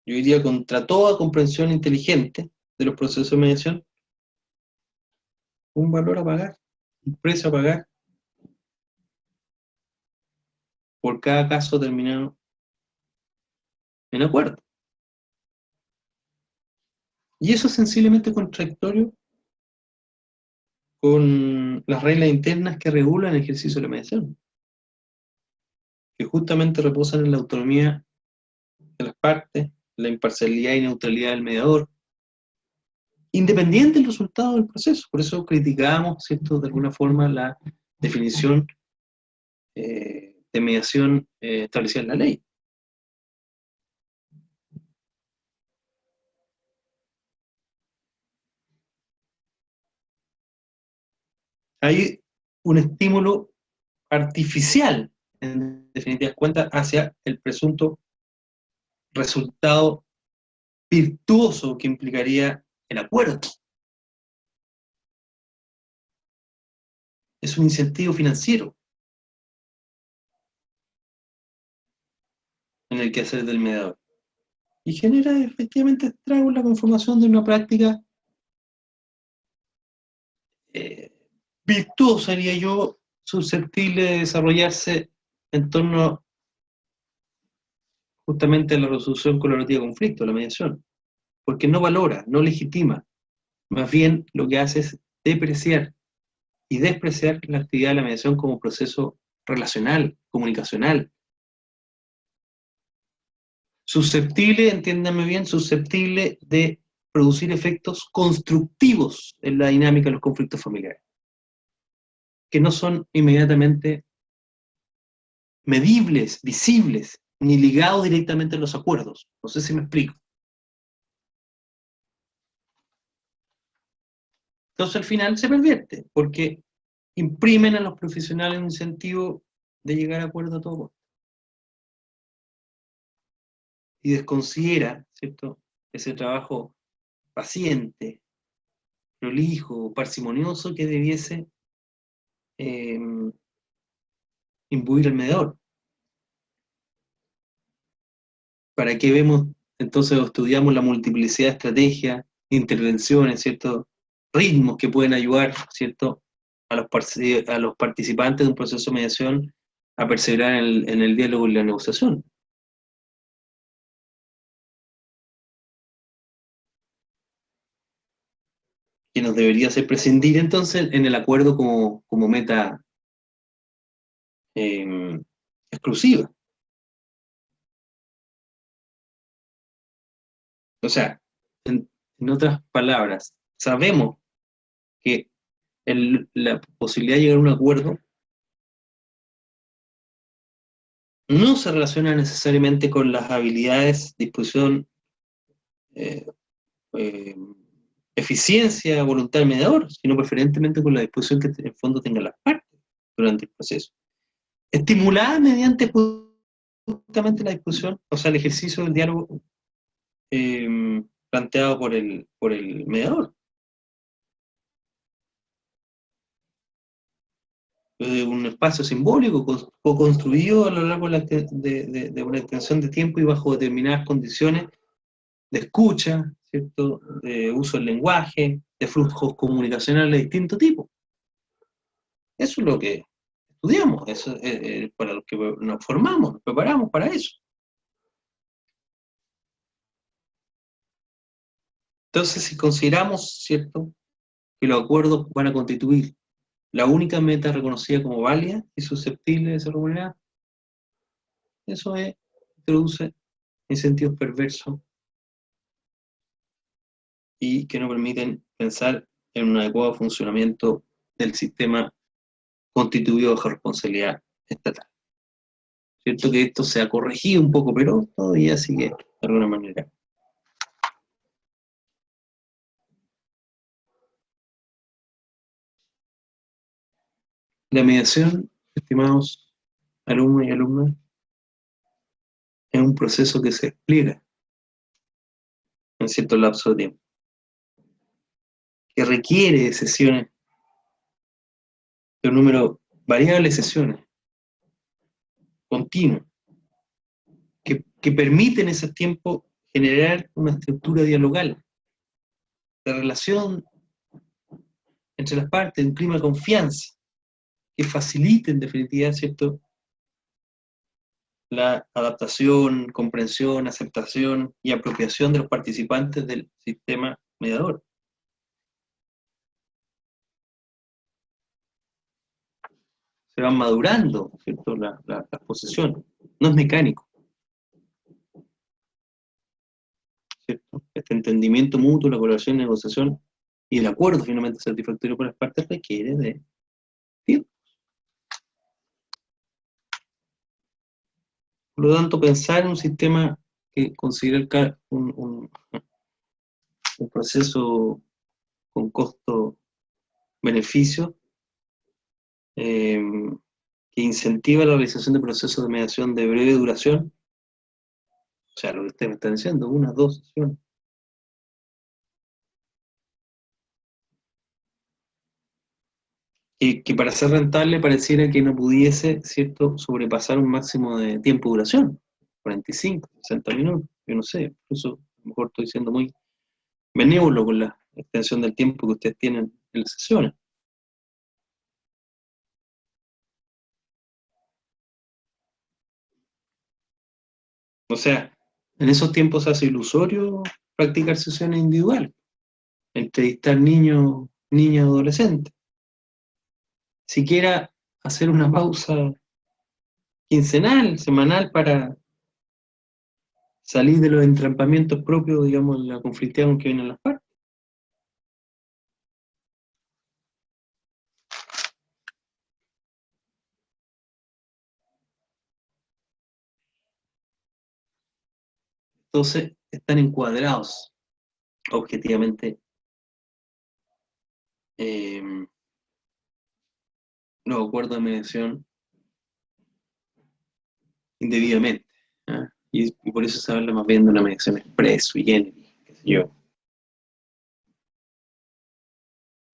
yo diría contra toda comprensión inteligente de los procesos de mediación, un valor a pagar, un precio a pagar por cada caso terminado en acuerdo. Y eso es sensiblemente contradictorio con las reglas internas que regulan el ejercicio de la mediación, que justamente reposan en la autonomía de las partes, la imparcialidad y neutralidad del mediador, independiente del resultado del proceso. Por eso criticamos, ¿cierto?, de alguna forma la definición de mediación establecida en la ley. Hay un estímulo artificial, en definitivas cuentas, hacia el presunto resultado virtuoso que implicaría el acuerdo. Es un incentivo financiero en el quehacer del mediador. Y genera efectivamente estragos en la conformación de una práctica virtuosa, diría yo, susceptible de desarrollarse en torno justamente a la resolución colaborativa de conflicto, la mediación, porque no valora, no legitima, más bien lo que hace es depreciar y despreciar la actividad de la mediación como proceso relacional, comunicacional, susceptible, entiéndame bien, susceptible de producir efectos constructivos en la dinámica de los conflictos familiares, que no son inmediatamente medibles, visibles, ni ligados directamente a los acuerdos. No sé si me explico. Entonces al final se pervierte, porque imprimen a los profesionales un incentivo de llegar a acuerdo a todo costo. Y desconsidera, ¿cierto?, ese trabajo paciente, prolijo, parsimonioso que debiese imbuir el mediador. ¿Para qué vemos entonces o estudiamos la multiplicidad de estrategias, intervenciones, ¿cierto?, ritmos que pueden ayudar, ¿cierto?, a los participantes de un proceso de mediación a perseverar en el diálogo y la negociación? Que nos debería hacer prescindir entonces en el acuerdo como meta exclusiva. O sea, en otras palabras, sabemos que la posibilidad de llegar a un acuerdo no se relaciona necesariamente con las habilidades, disposición, eh, eh, eficiencia, voluntad del mediador, sino preferentemente con la disposición que en el fondo tengan las partes durante el proceso. Estimulada mediante justamente la discusión, o sea, el ejercicio del diálogo planteado por el mediador. Un espacio simbólico co-construido a lo largo de una extensión de tiempo y bajo determinadas condiciones de escucha, ¿cierto?, de uso del lenguaje, de flujos comunicacionales de distinto tipo. Eso es lo que estudiamos, eso es para los que nos formamos, nos preparamos para eso. Entonces, si consideramos, ¿cierto?, que los acuerdos van a constituir la única meta reconocida como válida y susceptible de ser remunerada, eso introduce incentivos perversos y que no permiten pensar en un adecuado funcionamiento del sistema constituido bajo responsabilidad estatal. Cierto que esto se ha corregido un poco, pero todavía sigue de alguna manera. La mediación, estimados alumnos y alumnas, es un proceso que se despliega en cierto lapso de tiempo, que requiere de sesiones, de un número variable de sesiones, continuas, que permiten en ese tiempo generar una estructura dialogal, de relación entre las partes, un clima de confianza, que facilite en definitiva, ¿cierto?, la adaptación, comprensión, aceptación y apropiación de los participantes del sistema mediador. Se van madurando, ¿cierto?, las posiciones. No es mecánico, ¿cierto? Este entendimiento mutuo, la colaboración, negociación y el acuerdo finalmente satisfactorio por las partes requiere de tiempo. Por lo tanto, pensar en un sistema que considera un proceso con costo-beneficio que incentiva la realización de procesos de mediación de breve duración, o sea, lo que ustedes me están diciendo, 1 o 2 sesiones, que para ser rentable pareciera que no pudiese, ¿cierto?, sobrepasar un máximo de tiempo de duración, 45, 60 minutos, yo no sé, incluso a lo mejor estoy siendo muy benévolo con la extensión del tiempo que ustedes tienen en las sesiones. O sea, en esos tiempos se hace ilusorio practicar sesiones individuales, entrevistar niños, niñas, adolescentes. Siquiera hacer una pausa quincenal, semanal, para salir de los entrampamientos propios, digamos, de la conflictividad con que vienen las partes. Entonces, están encuadrados objetivamente los acuerdos de mediación indebidamente. ¿Ah? Y por eso se habla más bien de una mediación express, y qué sé yo.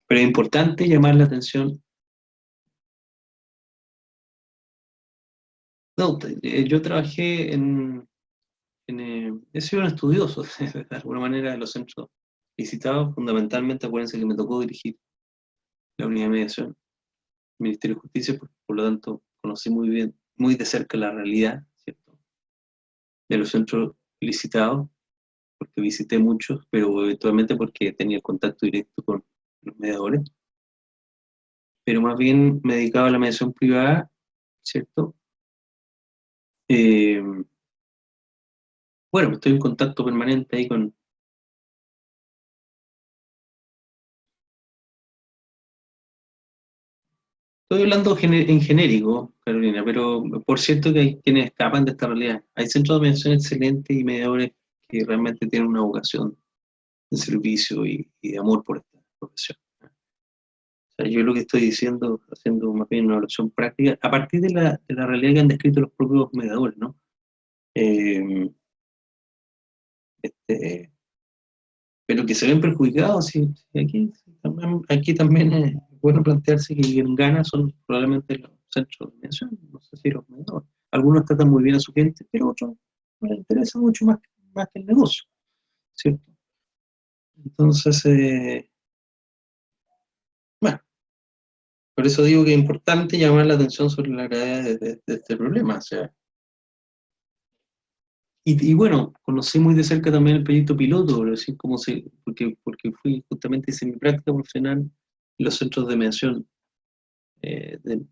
Pero es importante llamar la atención. No, yo trabajé he sido un estudioso, de alguna manera, de los centros licitados. Fundamentalmente, acuérdense que me tocó dirigir la unidad de mediación del Ministerio de Justicia, por lo tanto, conocí muy bien, muy de cerca la realidad, ¿cierto?, de los centros licitados, porque visité muchos, pero eventualmente porque tenía contacto directo con los mediadores. Pero más bien me dedicaba a la mediación privada, ¿cierto? Eh, bueno, estoy en contacto permanente ahí con... Estoy hablando en genérico, Carolina, pero por cierto que hay quienes escapan de esta realidad. Hay centros de mediación excelentes y mediadores que realmente tienen una vocación de servicio y de amor por esta profesión. O sea, yo lo que estoy diciendo, haciendo más bien una evaluación práctica, a partir de la realidad que han descrito los propios mediadores, ¿no? Eh, este, pero que se ven perjudicados, aquí también es bueno plantearse que quien gana son probablemente los centros de mediación, no sé si los mediadores. Algunos tratan muy bien a su gente, pero otros no les interesa mucho más que el negocio, ¿cierto? Entonces, bueno, por eso digo que es importante llamar la atención sobre la gravedad de este problema. O sea, y bueno, conocí muy de cerca también el proyecto piloto, por decir, porque fui justamente, hice mi práctica profesional en los centros de mediación,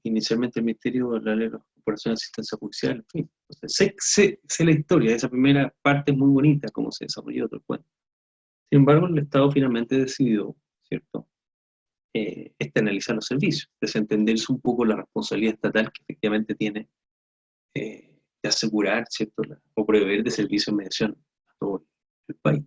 inicialmente el Ministerio de la Ley de la Corporación de Asistencia Judicial, en fin. Entonces, sé la historia, esa primera parte es muy bonita, cómo se desarrolló todo el cuento. Sin embargo, el Estado finalmente decidió, ¿cierto?, externalizar los servicios, desentenderse un poco la responsabilidad estatal que efectivamente tiene de asegurar, ¿cierto?, o proveer de servicios de mediación a todo el país.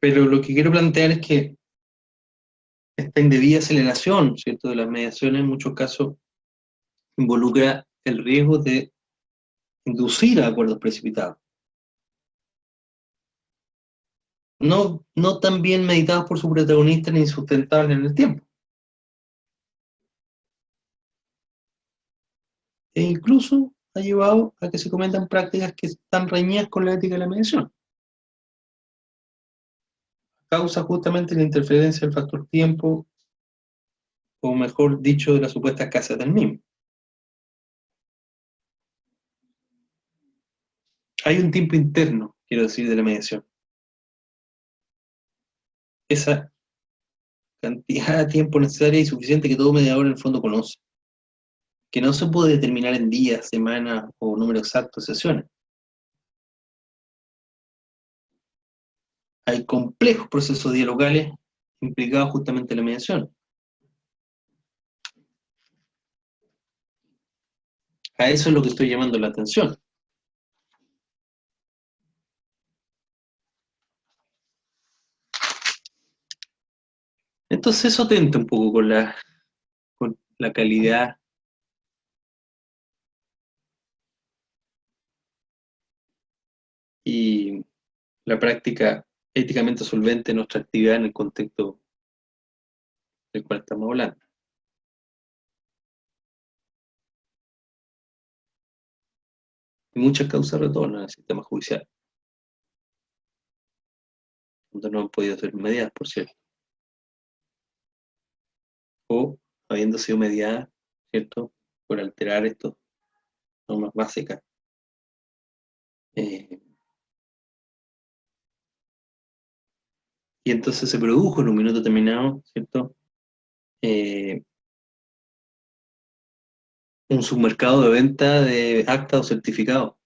Pero lo que quiero plantear es que esta indebida aceleración, ¿cierto?, de las mediaciones en muchos casos involucra el riesgo de inducir a acuerdos precipitados, no tan bien meditados por su protagonista ni sustentables en el tiempo. E incluso ha llevado a que se cometan prácticas que están reñidas con la ética de la mediación. Causa justamente la interferencia del factor tiempo, o mejor dicho, de la supuesta escasez del mismo. Hay un tiempo interno, quiero decir, de la mediación. Esa cantidad de tiempo necesaria y suficiente que todo mediador en el fondo conoce, que no se puede determinar en días, semanas o número exacto de sesiones. Hay complejos procesos dialogales implicados justamente en la mediación. A eso es lo que estoy llamando la atención. Entonces eso atenta un poco con la calidad y la práctica éticamente solvente de nuestra actividad en el contexto del cual estamos hablando. Y muchas causas retornan al sistema judicial, donde no han podido ser mediadas, por cierto, o habiendo sido mediadas, ¿cierto?, por alterar estas normas básicas. Eh, y entonces se produjo en un minuto determinado, ¿cierto?, un submercado de venta de actas o certificados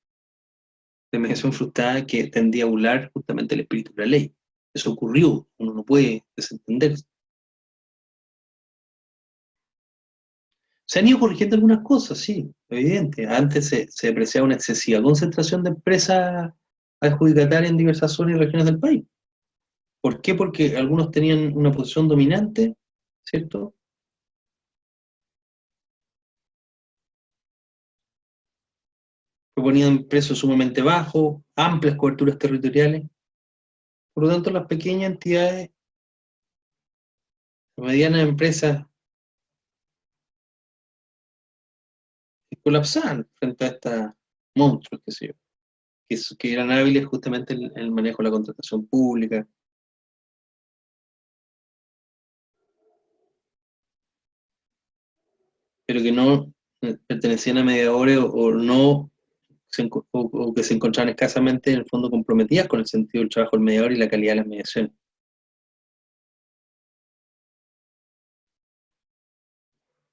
de mediación frustrada que tendía a burlar justamente el espíritu de la ley. Eso ocurrió, uno no puede desentenderse. Se han ido corrigiendo algunas cosas, sí, evidente. Antes se apreciaba una excesiva concentración de empresas adjudicatarias en diversas zonas y regiones del país. ¿Por qué? Porque algunos tenían una posición dominante, ¿cierto?, proponían precios sumamente bajos, amplias coberturas territoriales. Por lo tanto, las pequeñas entidades, las medianas empresas, colapsaban frente a estas monstruos, qué sé yo, que eran hábiles justamente en el manejo de la contratación pública, pero que no pertenecían a mediadores o no o que se encontraban escasamente en el fondo comprometidas con el sentido del trabajo del mediador y la calidad de las mediaciones.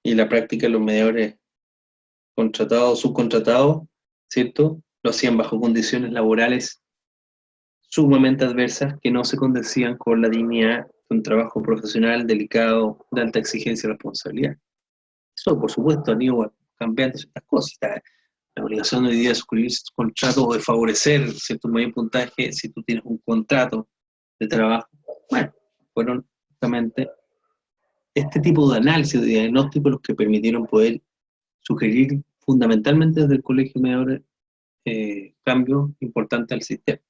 Y la práctica de los mediadores contratados o subcontratados, ¿cierto?, lo hacían bajo condiciones laborales sumamente adversas que no se condecían con la dignidad de un trabajo profesional delicado, de alta exigencia y responsabilidad. Eso, por supuesto, han ido cambiando ciertas cosas. La obligación hoy día de suscribir contratos o de favorecer cierto mayor puntaje si tú tienes un contrato de trabajo. Bueno, fueron justamente este tipo de análisis, de diagnóstico, los que permitieron poder sugerir fundamentalmente desde el Colegio de Mediadores cambios importantes al sistema.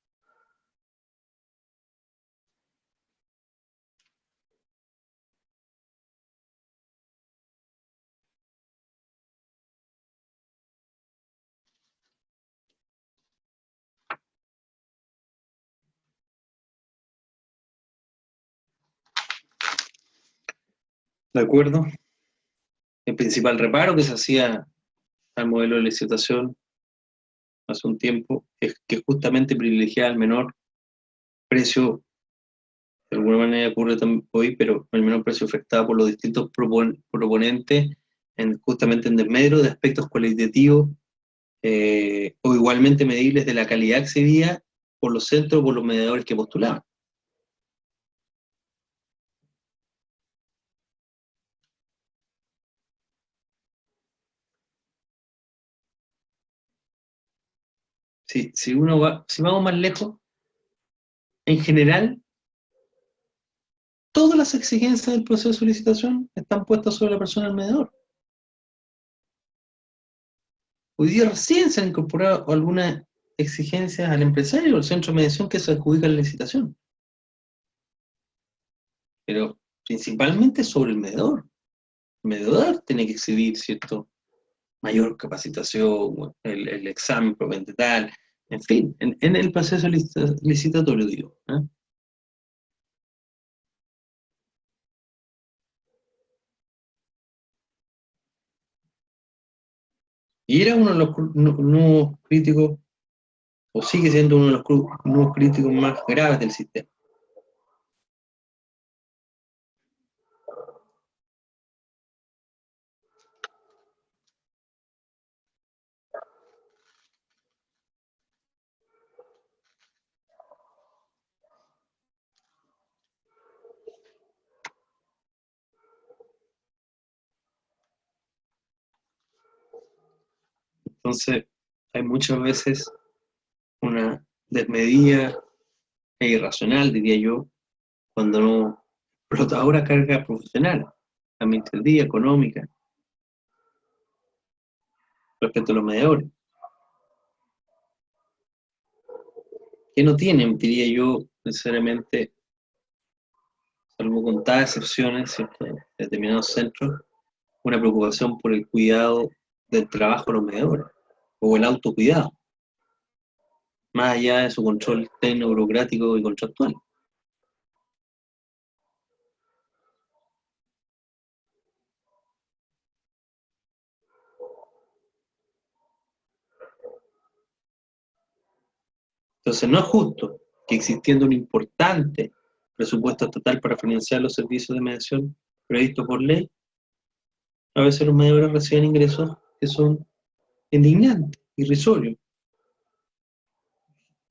¿De acuerdo? El principal reparo que se hacía al modelo de licitación hace un tiempo es que justamente privilegiaba el menor precio de alguna manera ocurre hoy, pero el menor precio ofertado por los distintos proponentes, justamente en desmedro de aspectos cualitativos o igualmente medibles de la calidad exhibida por los centros o por los mediadores que postulaban. Si vamos más lejos, en general, todas las exigencias del proceso de licitación están puestas sobre la persona del mediador. Hoy día recién se han incorporado algunas exigencias al empresario o al centro de mediación que se adjudica la licitación. Pero principalmente sobre el mediador. El mediador tiene que exhibir, ¿cierto?, mayor capacitación, el examen probablemente tal, en fin, en el proceso licitatorio, digo. Y era uno de los nuevos críticos, o sigue siendo uno de los nuevos críticos más graves del sistema. Entonces, hay muchas veces una desmedida e irracional, diría yo, cuando no explotadora carga profesional, administrativa, económica, respecto a los mediadores, que no tienen, diría yo, necesariamente, salvo contadas excepciones, ¿cierto?, de determinados centros, una preocupación por el cuidado del trabajo de los mediadores, o el autocuidado, más allá de su control técnico, burocrático y contractual. Entonces, no es justo que existiendo un importante presupuesto estatal para financiar los servicios de mediación previsto por ley, a veces los mediadores reciben ingresos que son indignantes, irrisorios,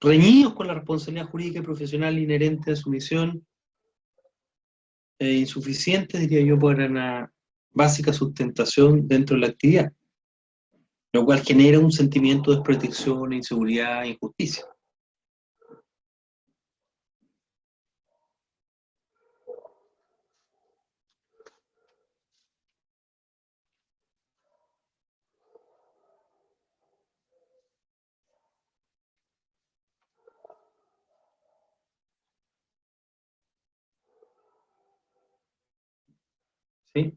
reñidos con la responsabilidad jurídica y profesional inherente a su misión, e insuficientes, diría yo, para una básica sustentación dentro de la actividad, lo cual genera un sentimiento de desprotección, inseguridad e injusticia. ¿Sí?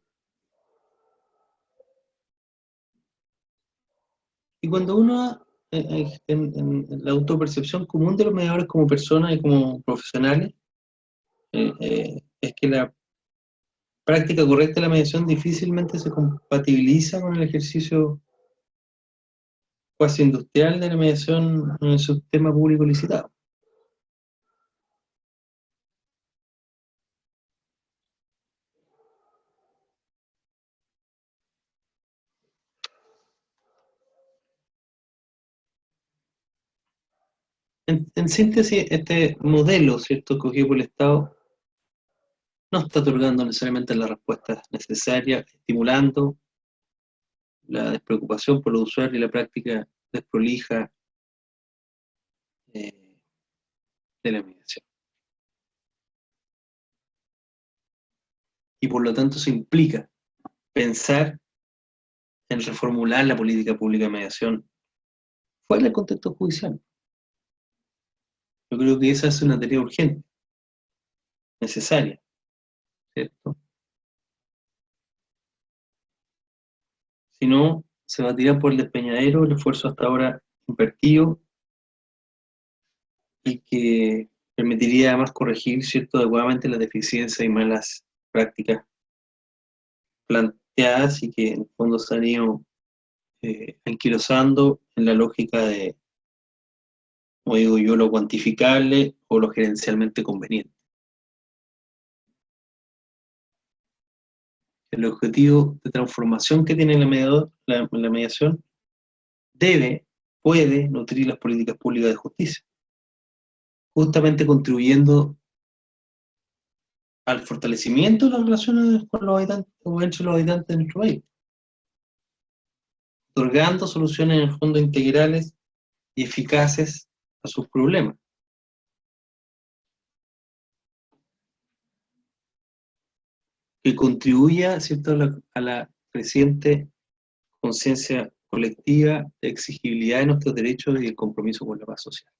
Y cuando uno, en la autopercepción común de los mediadores como personas y como profesionales, es que la práctica correcta de la mediación difícilmente se compatibiliza con el ejercicio cuasi industrial de la mediación en el sistema público licitado. En síntesis, este modelo, ¿cierto?, cogido por el Estado, no está otorgando necesariamente las respuestas necesarias, estimulando la despreocupación por los usuarios y la práctica desprolija eh, de la mediación. Y por lo tanto se implica pensar en reformular la política pública de mediación fuera del contexto judicial. Yo creo que esa es una tarea urgente, necesaria, ¿cierto? Si no, se va a tirar por el despeñadero el esfuerzo hasta ahora invertido y que permitiría además corregir, ¿cierto?, adecuadamente las deficiencias y malas prácticas planteadas y que en el fondo se han ido anquilosando en la lógica de, como digo yo, lo cuantificable o lo gerencialmente conveniente. el objetivo de transformación que tiene la mediación puede nutrir las políticas públicas de justicia, justamente contribuyendo al fortalecimiento de las relaciones con los habitantes o entre los habitantes de nuestro país, otorgando soluciones en el fondo integrales y eficaces a sus problemas. Que contribuya, ¿cierto?, a la creciente conciencia colectiva de exigibilidad de nuestros derechos y el compromiso con la paz social.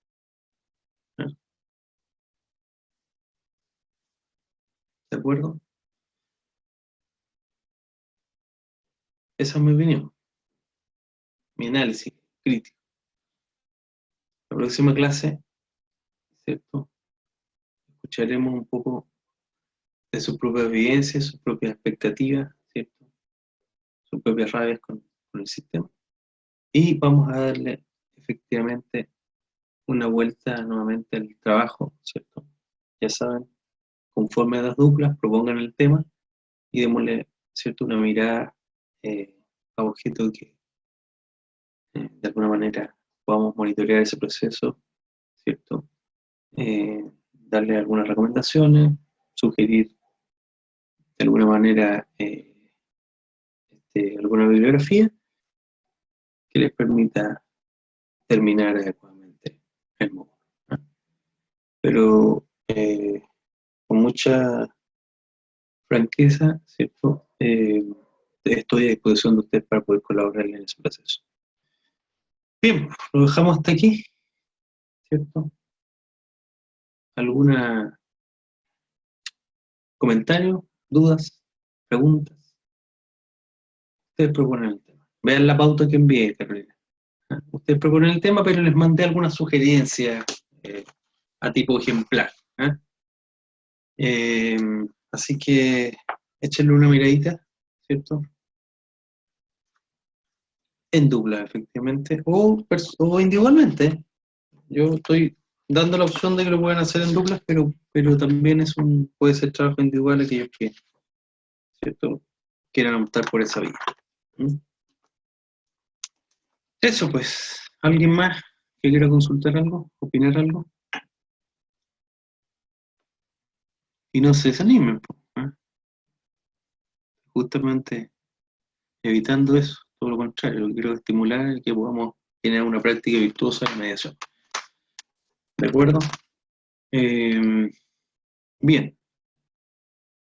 ¿De acuerdo? Esa es mi opinión, mi análisis crítico. La próxima clase, ¿cierto?, escucharemos un poco de sus propias vivencias, sus propias expectativas, ¿cierto?, sus propias rabias con el sistema. Y vamos a darle efectivamente una vuelta nuevamente al trabajo, ¿cierto? Ya saben, conforme a las duplas, propongan el tema y démosle, ¿cierto?, una mirada a objeto que de alguna manera podamos monitorear ese proceso, ¿cierto? Darle algunas recomendaciones, sugerir de alguna manera alguna bibliografía que les permita terminar adecuadamente el módulo, ¿no? Pero con mucha franqueza, ¿cierto? Estoy a disposición de usted para poder colaborar en ese proceso. Bien, lo dejamos hasta aquí, ¿cierto? ¿Alguna comentario, dudas, preguntas? Ustedes proponen el tema. Vean la pauta que envié, Carolina. Ustedes proponen el tema, pero les mandé algunas sugerencias a tipo ejemplar. Así que échenle una miradita, ¿cierto? En dupla, efectivamente, o individualmente. Yo estoy dando la opción de que lo puedan hacer en duplas, pero también puede ser trabajo individual aquellos que, ¿cierto?, quieran optar por esa vía. Eso pues, ¿alguien más que quiera consultar algo, opinar algo? Y no se desanimen, ¿eh? Justamente evitando eso, todo lo contrario, lo que quiero estimular es que podamos tener una práctica virtuosa de mediación. ¿De acuerdo? Bien,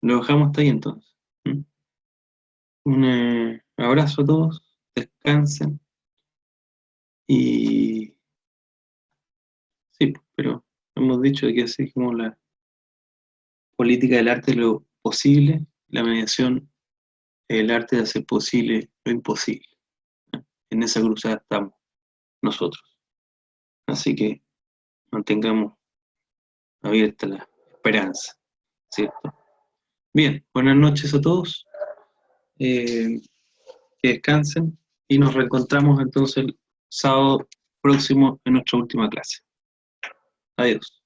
lo dejamos hasta ahí entonces. Un abrazo a todos, descansen y sí, pero hemos dicho que así como la política del arte de lo posible, la mediación es el arte de hacer posible lo imposible. En esa cruzada estamos nosotros. Así que mantengamos abierta la esperanza, ¿cierto? Bien, buenas noches a todos, que descansen y nos reencontramos entonces el sábado próximo en nuestra última clase. Adiós.